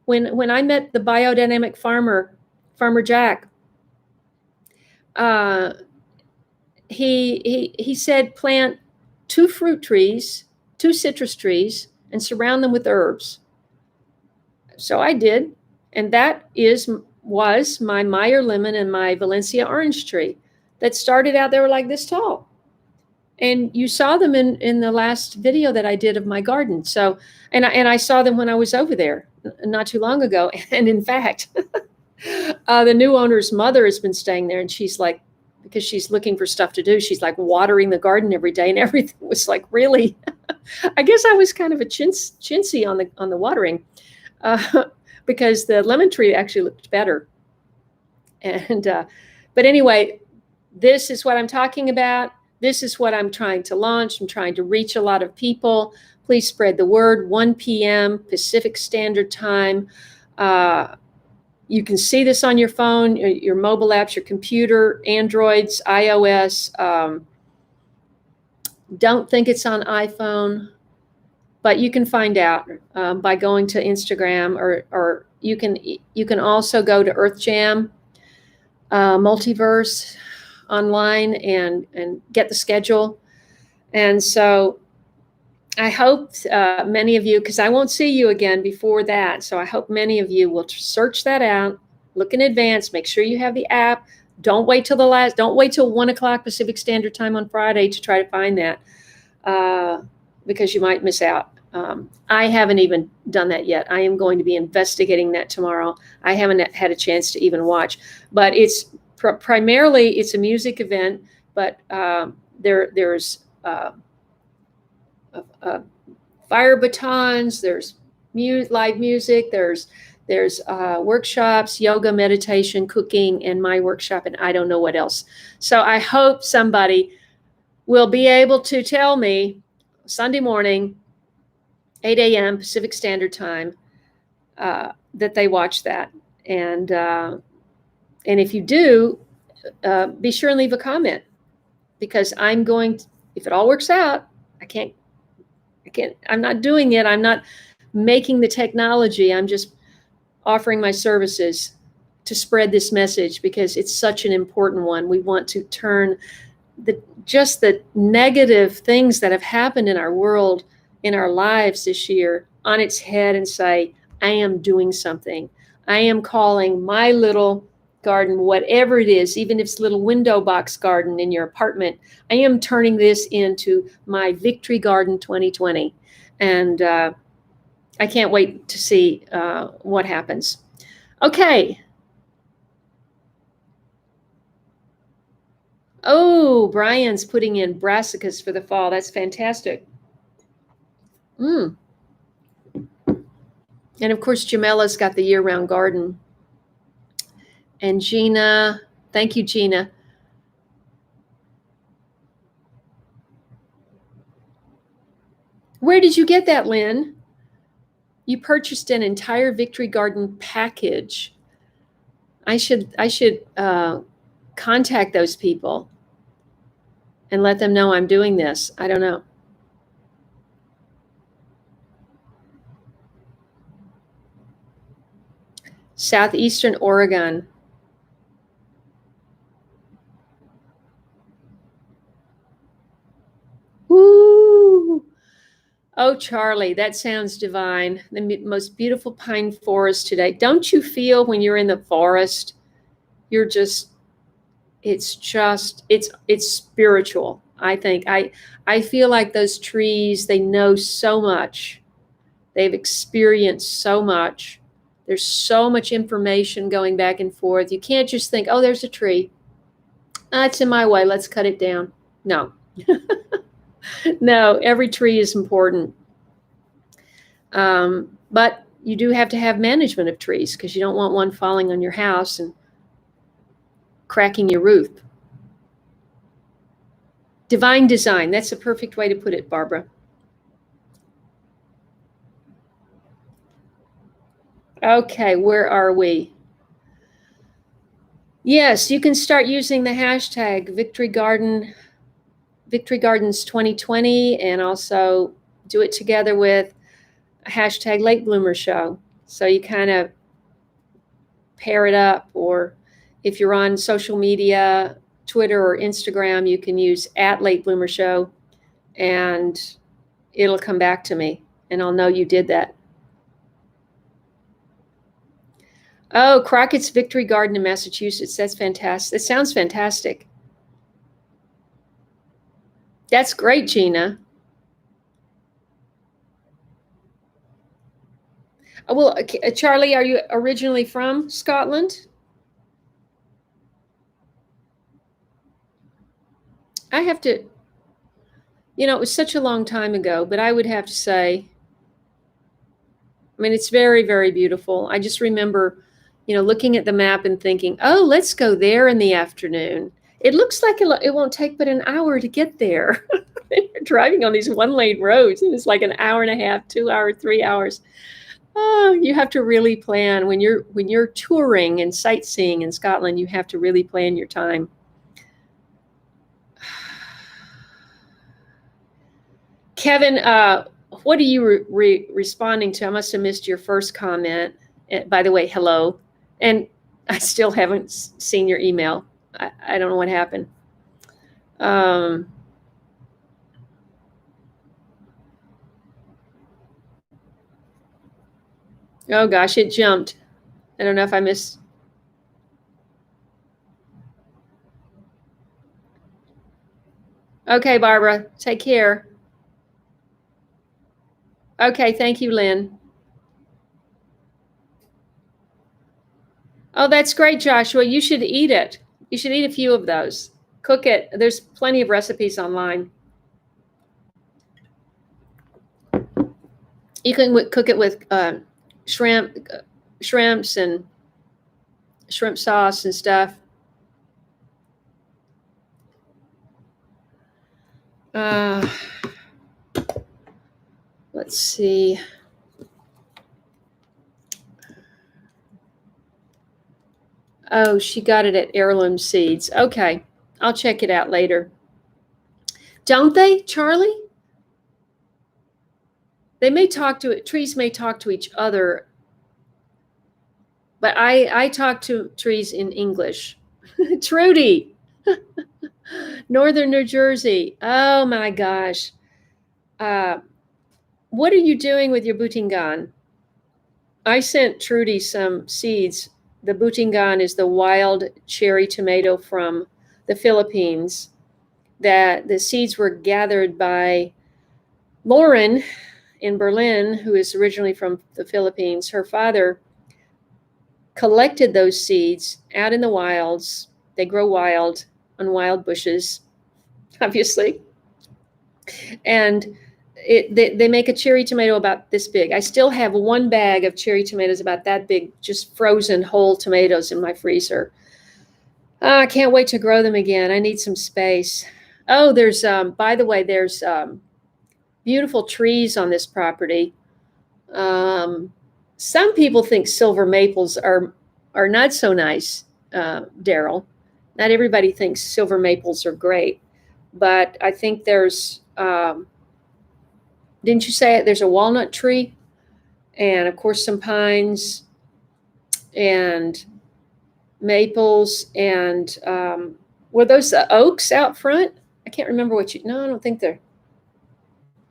When I met the biodynamic farmer, Farmer Jack, he said plant 2 fruit trees, 2 citrus trees, and surround them with herbs. So I did, and that was my Meyer lemon and my Valencia orange tree that started out. They were like this tall, and you saw them in the last video that I did of my garden. So, and I saw them when I was over there not too long ago. And in fact, the new owner's mother has been staying there, and she's like, because she's looking for stuff to do, she's like watering the garden every day, and everything was like really. I guess I was kind of a chintzy on the watering, because the lemon tree actually looked better. And but anyway, this is what I'm talking about. This is what I'm trying to launch. I'm trying to reach a lot of people. Please spread the word. 1 p.m. Pacific Standard Time. You can see this on your phone, your mobile apps, your computer, Androids, iOS. Don't think it's on iPhone, but you can find out by going to Instagram, or you can also go to EarthJam Multiverse online and get the schedule. And so I hope many of you, because I won't see you again before that, so I hope many of you will search that out, look in advance, make sure you have the app. Don't wait till 1 o'clock Pacific Standard Time on Friday to try to find that, because you might miss out. I haven't even done that yet. I am going to be investigating that tomorrow. I haven't had a chance to even watch, but it's primarily it's a music event, but there's fire batons, there's live music, there's workshops, yoga, meditation, cooking, and my workshop, and I don't know what else. So I hope somebody will be able to tell me Sunday morning, 8 a.m. Pacific Standard Time, that they watch that. And if you do, be sure and leave a comment, because I'm going to, if it all works out, I'm not doing it. I'm not making the technology. I'm just offering my services to spread this message, because it's such an important one. We want to turn the negative things that have happened in our world, in our lives this year, on its head and say, I am doing something. I am calling my little garden, whatever it is, even if it's a little window box garden in your apartment, I am turning this into my Victory Garden 2020. And I can't wait to see what happens. Okay. Oh, Brian's putting in brassicas for the fall. That's fantastic. And of course, Jamella's got the year-round garden. And Gina, thank you, Gina. Where did you get that, Lynn? You purchased an entire Victory Garden package. I should contact those people and let them know I'm doing this. I don't know. Southeastern Oregon. Woo! Oh, Charlie, that sounds divine. The most beautiful pine forest today. Don't you feel when you're in the forest, you're just it's just, it's spiritual. I think I feel like those trees, they know so much. They've experienced so much. There's so much information going back and forth. You can't just think, oh, there's a tree. It's in my way. Let's cut it down. No. No, every tree is important. But you do have to have management of trees because you don't want one falling on your house and cracking your roof. Divine design. That's a perfect way to put it, Barbara. Okay, where are we? Yes, you can start using the hashtag Victory Gardens 2020, and also do it together with a hashtag Late Bloomer Show. So you kind of pair it up, or if you're on social media, Twitter or Instagram, you can use @Late Bloomer Show, and it'll come back to me, and I'll know you did that. Oh, Crockett's Victory Garden in Massachusetts. That's fantastic. It sounds fantastic. That's great, Gina. Well, Charlie, are you originally from Scotland? I have to, it was such a long time ago, but I would have to say, I mean, it's very, very beautiful. I just remember, looking at the map and thinking, oh, let's go there in the afternoon. It looks like it won't take but an hour to get there. You're driving on these one-lane roads, and it's like an hour and a half, 2 hours, 3 hours. Oh, you have to really plan when you're touring and sightseeing in Scotland. You have to really plan your time. Kevin, what are you responding to? I must have missed your first comment. By the way, hello. And I still haven't seen your email. I don't know what happened. Oh gosh, it jumped. I don't know if I missed. Okay, Barbara, take care. Okay, thank you, Lynn. Oh, that's great, Joshua. You should eat it. You should eat a few of those. Cook it. There's plenty of recipes online. You can cook it with shrimps and shrimp sauce and stuff. Let's see. Oh, she got it at Heirloom Seeds. Okay, I'll check it out later. Don't they, Charlie? They may talk to it. Trees may talk to each other, but I talk to trees in English. Trudy, Northern New Jersey. Oh my gosh. What are you doing with your Butangan? I sent Trudy some seeds. The Butangan is the wild cherry tomato from the Philippines. That the seeds were gathered by Lauren in Berlin, who is originally from the Philippines. Her father collected those seeds out in the wilds. They grow wild on wild bushes, obviously. And they make a cherry tomato about this big. I still have one bag of cherry tomatoes about that big, just frozen whole tomatoes in my freezer. I can't wait to grow them again. I need some space. Oh, there's, by the way, there's beautiful trees on this property. Some people think silver maples are not so nice, Daryl. Not everybody thinks silver maples are great, but I think there's, didn't you say it? There's a walnut tree, and of course some pines and maples, and were those the oaks out front? I can't remember what you. No, I don't think they're.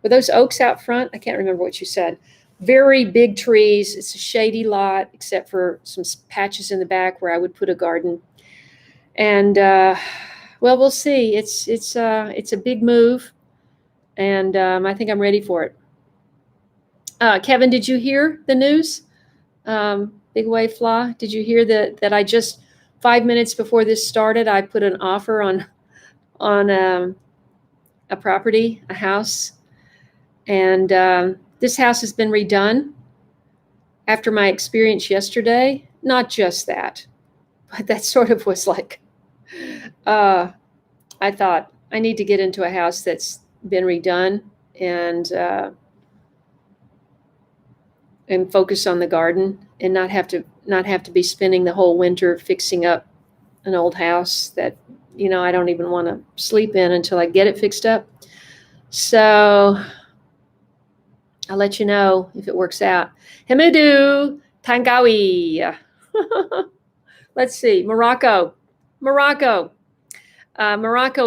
Were those oaks out front? I can't remember what you said. Very big trees. It's a shady lot, except for some patches in the back where I would put a garden. And well, we'll see. It's a big move, and I think I'm ready for it. Kevin, did you hear the news? Big Wave Flaw, did you hear that I just 5 minutes before this started, I put an offer on a property, a house, and this house has been redone after my experience yesterday. Not just that, but that sort of was like, I thought I need to get into a house that's been redone and focus on the garden and not have to be spending the whole winter fixing up an old house that I don't even want to sleep in until I get it fixed up. So I'll let you know if it works out. Hamidu Tangawi. Let's see. Morocco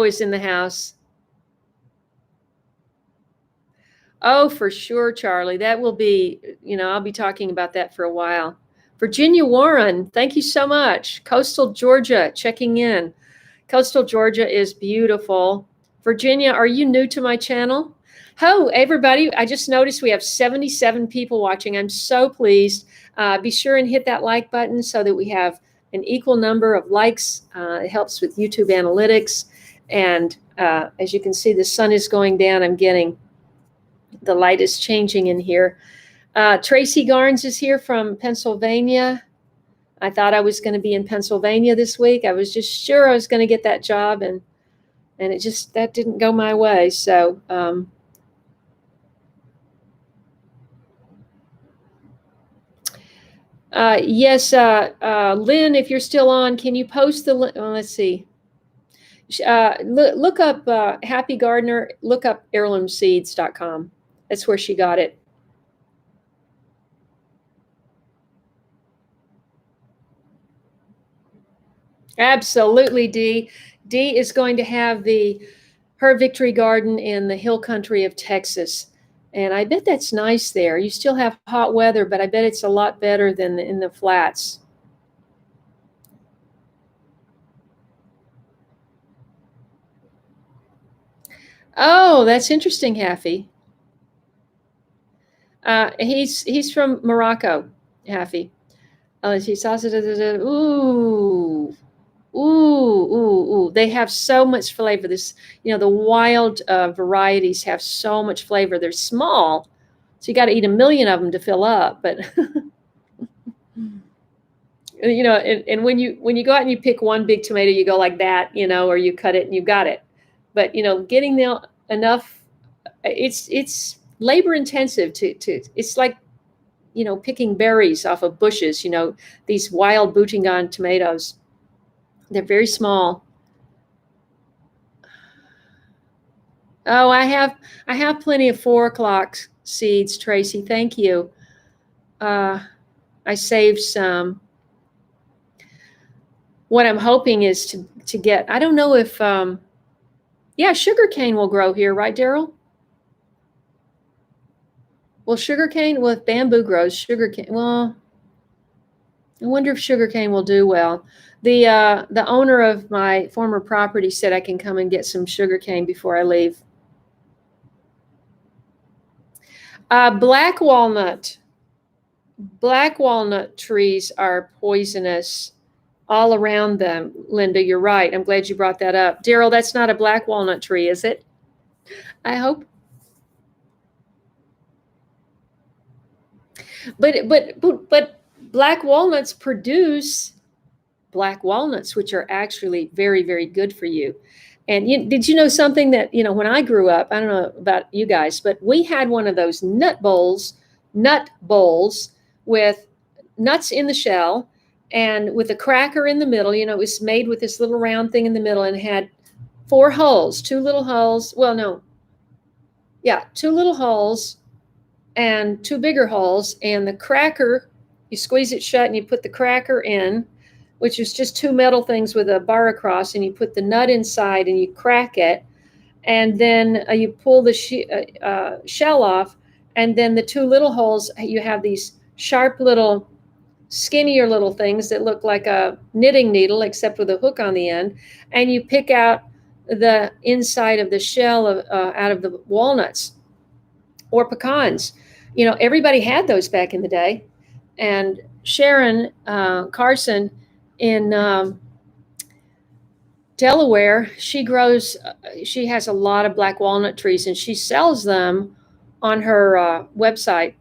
is in the house. Oh, for sure, Charlie. That will be, I'll be talking about that for a while. Virginia Warren, thank you so much. Coastal Georgia, checking in. Coastal Georgia is beautiful. Virginia, are you new to my channel? Oh, everybody, I just noticed we have 77 people watching. I'm so pleased. Be sure and hit that like button so that we have an equal number of likes. It helps with YouTube analytics. And as you can see, the sun is going down. The light is changing in here. Tracy Garnes is here from Pennsylvania. I thought I was going to be in Pennsylvania this week. I was just sure I was going to get that job, and that didn't go my way. So yes, Lynn, if you're still on, can you post the link? Let's see. Look up Happy Gardener. Look up heirloomseeds.com. That's where she got it. Absolutely, Dee. Dee is going to have her victory garden in the hill country of Texas. And I bet that's nice there. You still have hot weather, but I bet it's a lot better than in the flats. Oh, that's interesting, Haffy. He's from Morocco, Haffy. Ooh. Ooh. They have so much flavor. The wild varieties have so much flavor. They're small, so you got to eat 1,000,000 of them to fill up. But, and when you go out and you pick one big tomato, you go like that, or you cut it and you got it. But, getting enough, it's labor intensive it's like, picking berries off of bushes, these wild Boutingan tomatoes. They're very small. Oh, I have plenty of 4 o'clock seeds, Tracy. Thank you. I saved some. What I'm hoping is to get, I don't know if, sugarcane will grow here, right, Daryl? Well, if bamboo grows, sugarcane, well, I wonder if sugarcane will do well. The owner of my former property said I can come and get some sugarcane before I leave. Black walnut trees are poisonous all around them. Linda, you're right. I'm glad you brought that up. Daryl, that's not a black walnut tree, is it? I hope. But black walnuts produce black walnuts, which are actually very, very good for you. And did you know something that, when I grew up, I don't know about you guys, but we had one of those nut bowls with nuts in the shell and with a cracker in the middle. It was made with this little round thing in the middle and had 4 holes, 2 little holes. Well, no. Yeah, 2 little holes and 2 bigger holes. And the cracker, you squeeze it shut and you put the cracker in, which is just 2 metal things with a bar across, and you put the nut inside and you crack it, and then you pull the shell off, and then the 2 little holes, you have these sharp little skinnier little things that look like a knitting needle, except with a hook on the end. And you pick out the inside of the shell out of the walnuts or pecans. Everybody had those back in the day. And Sharon Carson in Delaware, she has a lot of black walnut trees, and she sells them on her website.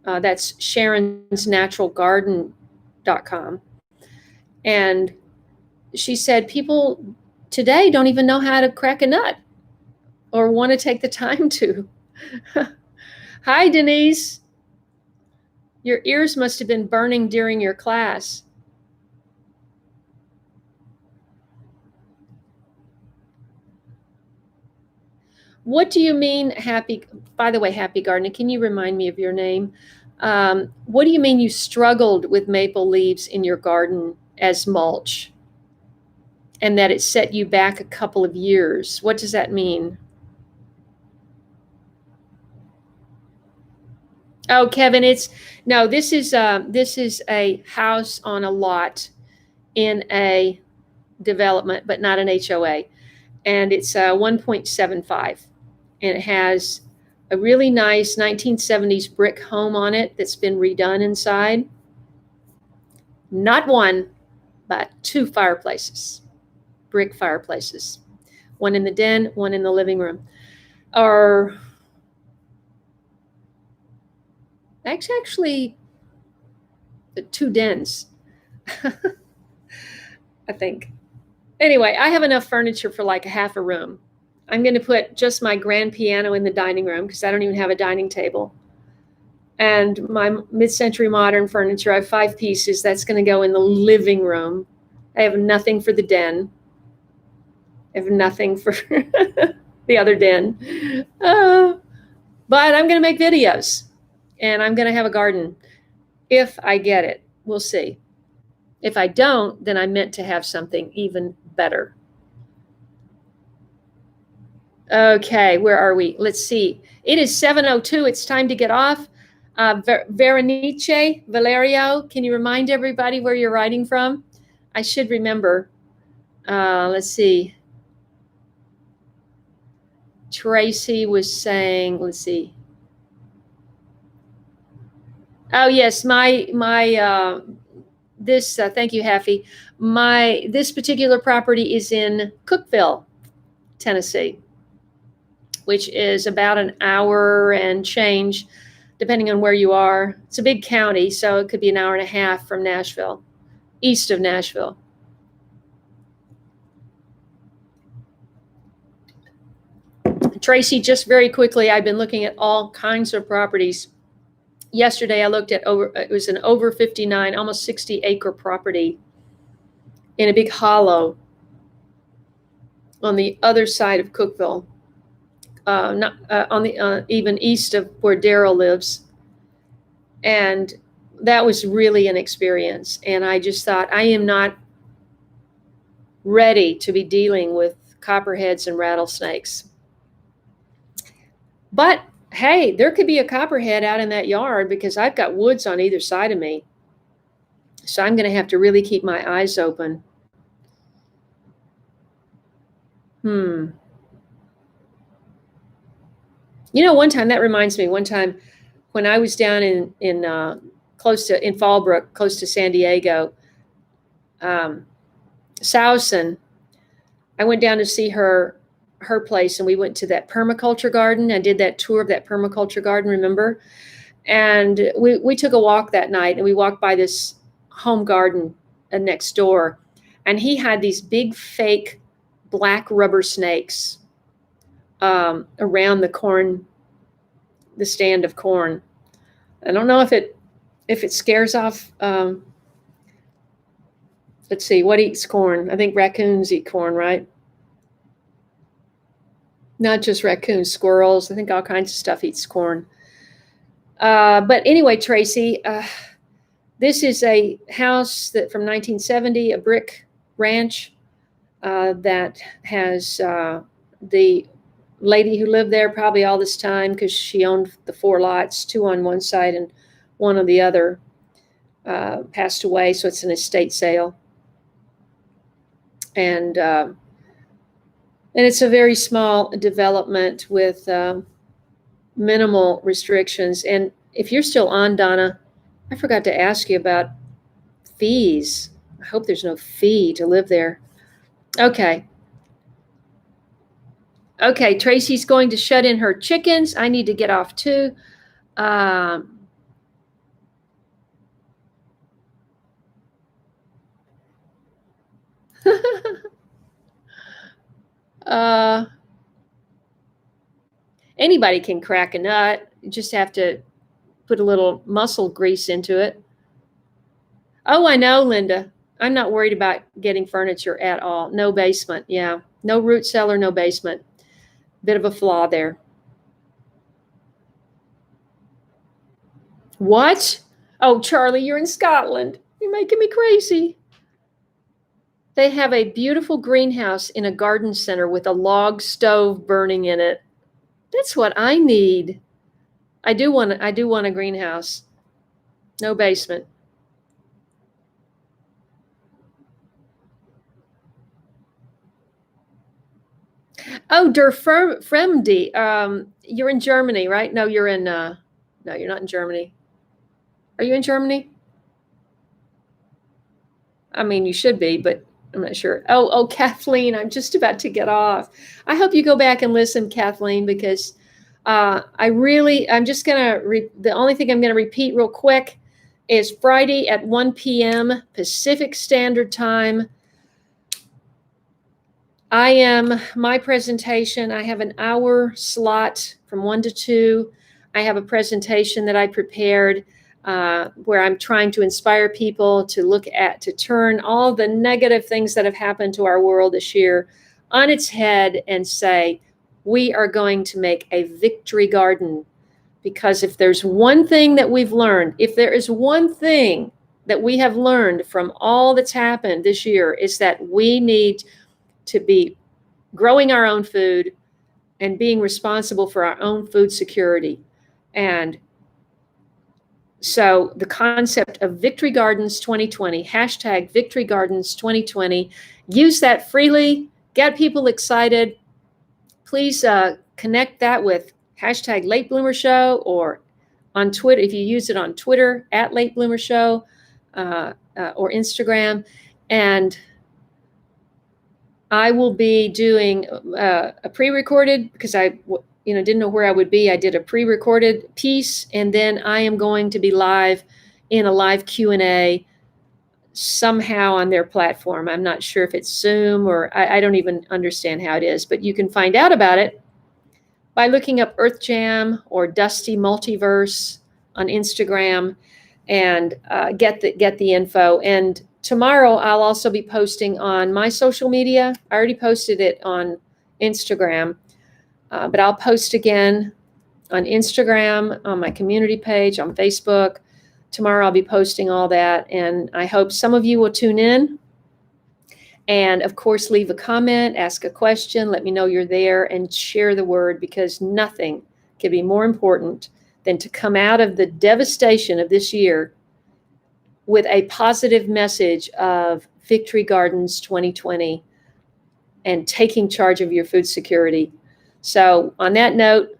That's sharonsnaturalgarden.com. And she said people today don't even know how to crack a nut or want to take the time to. Hi, Denise. Your ears must have been burning during your class. What do you mean, by the way, Happy Gardener, can you remind me of your name? What do you mean you struggled with maple leaves in your garden as mulch and that it set you back a couple of years? What does that mean? Oh, Kevin, this is a house on a lot in a development, but not an HOA. And it's 1.75. And it has a really nice 1970s brick home on it that's been redone inside. Not one, but 2 fireplaces, brick fireplaces. One in the den, one in the living room. Or actually 2 dens, I think. Anyway, I have enough furniture for like a half a room. I'm going to put just my grand piano in the dining room because I don't even have a dining table. And my mid-century modern furniture, I have 5 pieces. That's going to go in the living room. I have nothing for the den. I have nothing for the other den. But I'm going to make videos. And I'm going to have a garden. If I get it, we'll see. If I don't, then I meant to have something even better. Okay, where are we? Let's see. It is 7:02. It's time to get off. Veronice, Valerio, can you remind everybody where you're writing from? I should remember. Let's see. Tracy was saying, let's see. Oh, yes, thank you, Haffy. This particular property is in Cookeville, Tennessee, which is about an hour and change, depending on where you are. It's a big county, so it could be an hour and a half from Nashville, east of Nashville. Tracy, just very quickly, I've been looking at all kinds of properties. Yesterday, I looked at it was an over 59, almost 60 acre property in a big hollow on the other side of Cookeville, not on the even east of where Daryl lives. And that was really an experience. And I just thought, I am not ready to be dealing with copperheads and rattlesnakes. But hey, there could be a copperhead out in that yard because I've got woods on either side of me. So I'm going to have to really keep my eyes open. One time, that reminds me, one time when I was down in Fallbrook, close to San Diego, Sowson, I went down to see her place, and we went to that permaculture garden. I did that tour of that permaculture garden, remember? And we took a walk that night, and we walked by this home garden next door, and he had these big fake black rubber snakes around the stand of corn. I don't know if it scares off. Let's see, what eats corn? I think raccoons eat corn, right? Not just raccoons, squirrels. I think all kinds of stuff eats corn. But anyway, Tracy, this is a house that from 1970, a brick ranch that has the lady who lived there probably all this time because she owned the 4 lots, 2 on one side and 1 on the other. passed away, so it's an estate sale. And it's a very small development with minimal restrictions. And if you're still on, Donna, I forgot to ask you about fees. I hope there's no fee to live there. Okay. Okay, Tracy's going to shut in her chickens. I need to get off too. Anybody can crack a nut. You just have to put a little muscle grease into it. Oh, I know, Linda. I'm not worried about getting furniture at all. No basement. Yeah. No root cellar, no basement. Bit of a flaw there. What? Oh, Charlie, you're in Scotland. You're making me crazy. They have a beautiful greenhouse in a garden center with a log stove burning in it. That's what I need. I do want a greenhouse. No basement. Oh, Der Fremde. You're in Germany, right? No, you're in no, you're not in Germany. Are you in Germany? I mean, you should be, but I'm not sure. Oh, Kathleen, I'm just about to get off. I hope you go back and listen, Kathleen, because I'm just going to, the only thing I'm going to repeat real quick is Friday at 1 p.m. Pacific Standard Time. My presentation, I have an hour slot from 1 to 2. I have a presentation that I prepared where I'm trying to inspire people to turn all the negative things that have happened to our world this year on its head and say, we are going to make a victory garden. Because if there's one thing that we've learned, if there is one thing that we have learned from all that's happened this year, is that we need to be growing our own food and being responsible for our own food security. And so the concept of Victory Gardens 2020, hashtag Victory Gardens 2020, use that freely, get people excited. Please connect that with hashtag Late Bloomer Show, or on Twitter, if you use it on Twitter, at Late Bloomer Show, or Instagram. And I will be doing a pre-recorded, because I didn't know where I would be. I did a pre-recorded piece, and then I am going to be live in a live Q&A somehow on their platform. I'm not sure if it's Zoom, or I don't even understand how it is, but you can find out about it by looking up Earth Jam or Dusty Multiverse on Instagram, and get the info. And tomorrow I'll also be posting on my social media. I already posted it on Instagram, but I'll post again on Instagram, on my community page, on Facebook. Tomorrow I'll be posting all that, and I hope some of you will tune in. And of course, leave a comment, ask a question, let me know you're there, and share the word, because nothing can be more important than to come out of the devastation of this year with a positive message of Victory Gardens 2020 and taking charge of your food security. So on that note,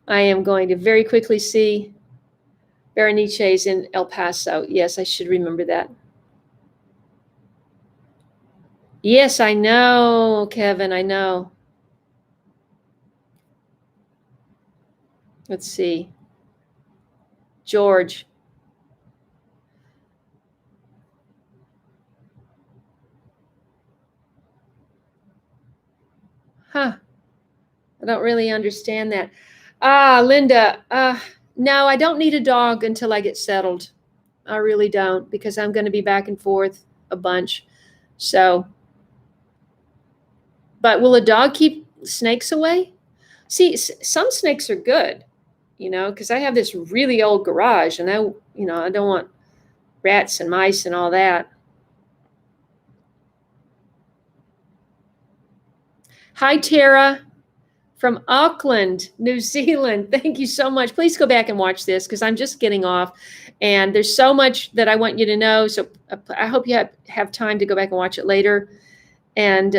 I am going to very quickly see Berenice's in El Paso. Yes, I should remember that. Yes, I know, Kevin, I know. Let's see. George. Huh. I don't really understand that. Linda, no, I don't need a dog until I get settled. I really don't, because I'm going to be back and forth a bunch. So, but will a dog keep snakes away? See, some snakes are good, because I have this really old garage, and I don't want rats and mice and all that. Hi, Tara. from Auckland, New Zealand. Thank you so much. Please go back and watch this because I'm just getting off and there's so much that I want you to know. So I hope you have time to go back and watch it later. And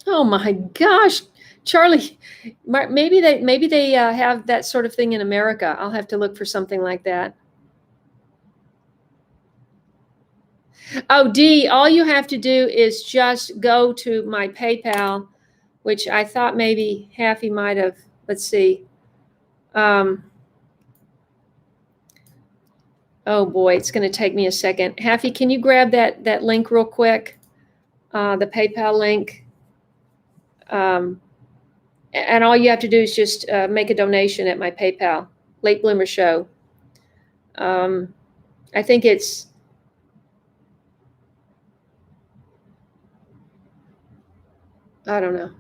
oh my gosh, Charlie, maybe they have that sort of thing in America. I'll have to look for something like that. Oh, Dee, all you have to do is just go to my PayPal, which I thought maybe Haffy might have. Let's see. Oh boy, it's going to take me a second. Haffy, can you grab that link real quick? The PayPal link. And all you have to do is just make a donation at my PayPal, Late Bloomer Show. I think it's I don't know.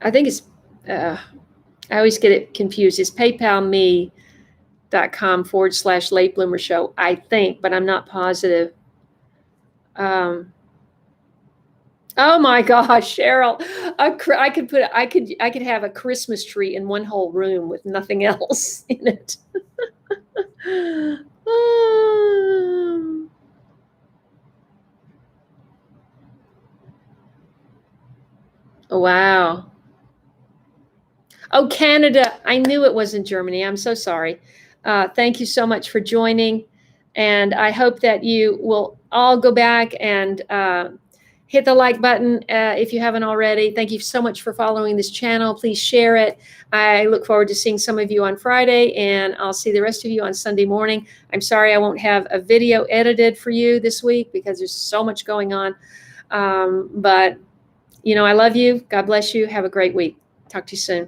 I think it's, I always get it confused. It's paypalme.com/late bloomer show, I think, but I'm not positive. Oh my gosh, Cheryl, I could have a Christmas tree in one whole room with nothing else in it. Wow. Oh, Canada. I knew it wasn't Germany. I'm so sorry. Thank you so much for joining. And I hope that you will all go back and hit the like button if you haven't already. Thank you so much for following this channel. Please share it. I look forward to seeing some of you on Friday, and I'll see the rest of you on Sunday morning. I'm sorry I won't have a video edited for you this week because there's so much going on. But, you know, I love you. God bless you. Have a great week. Talk to you soon.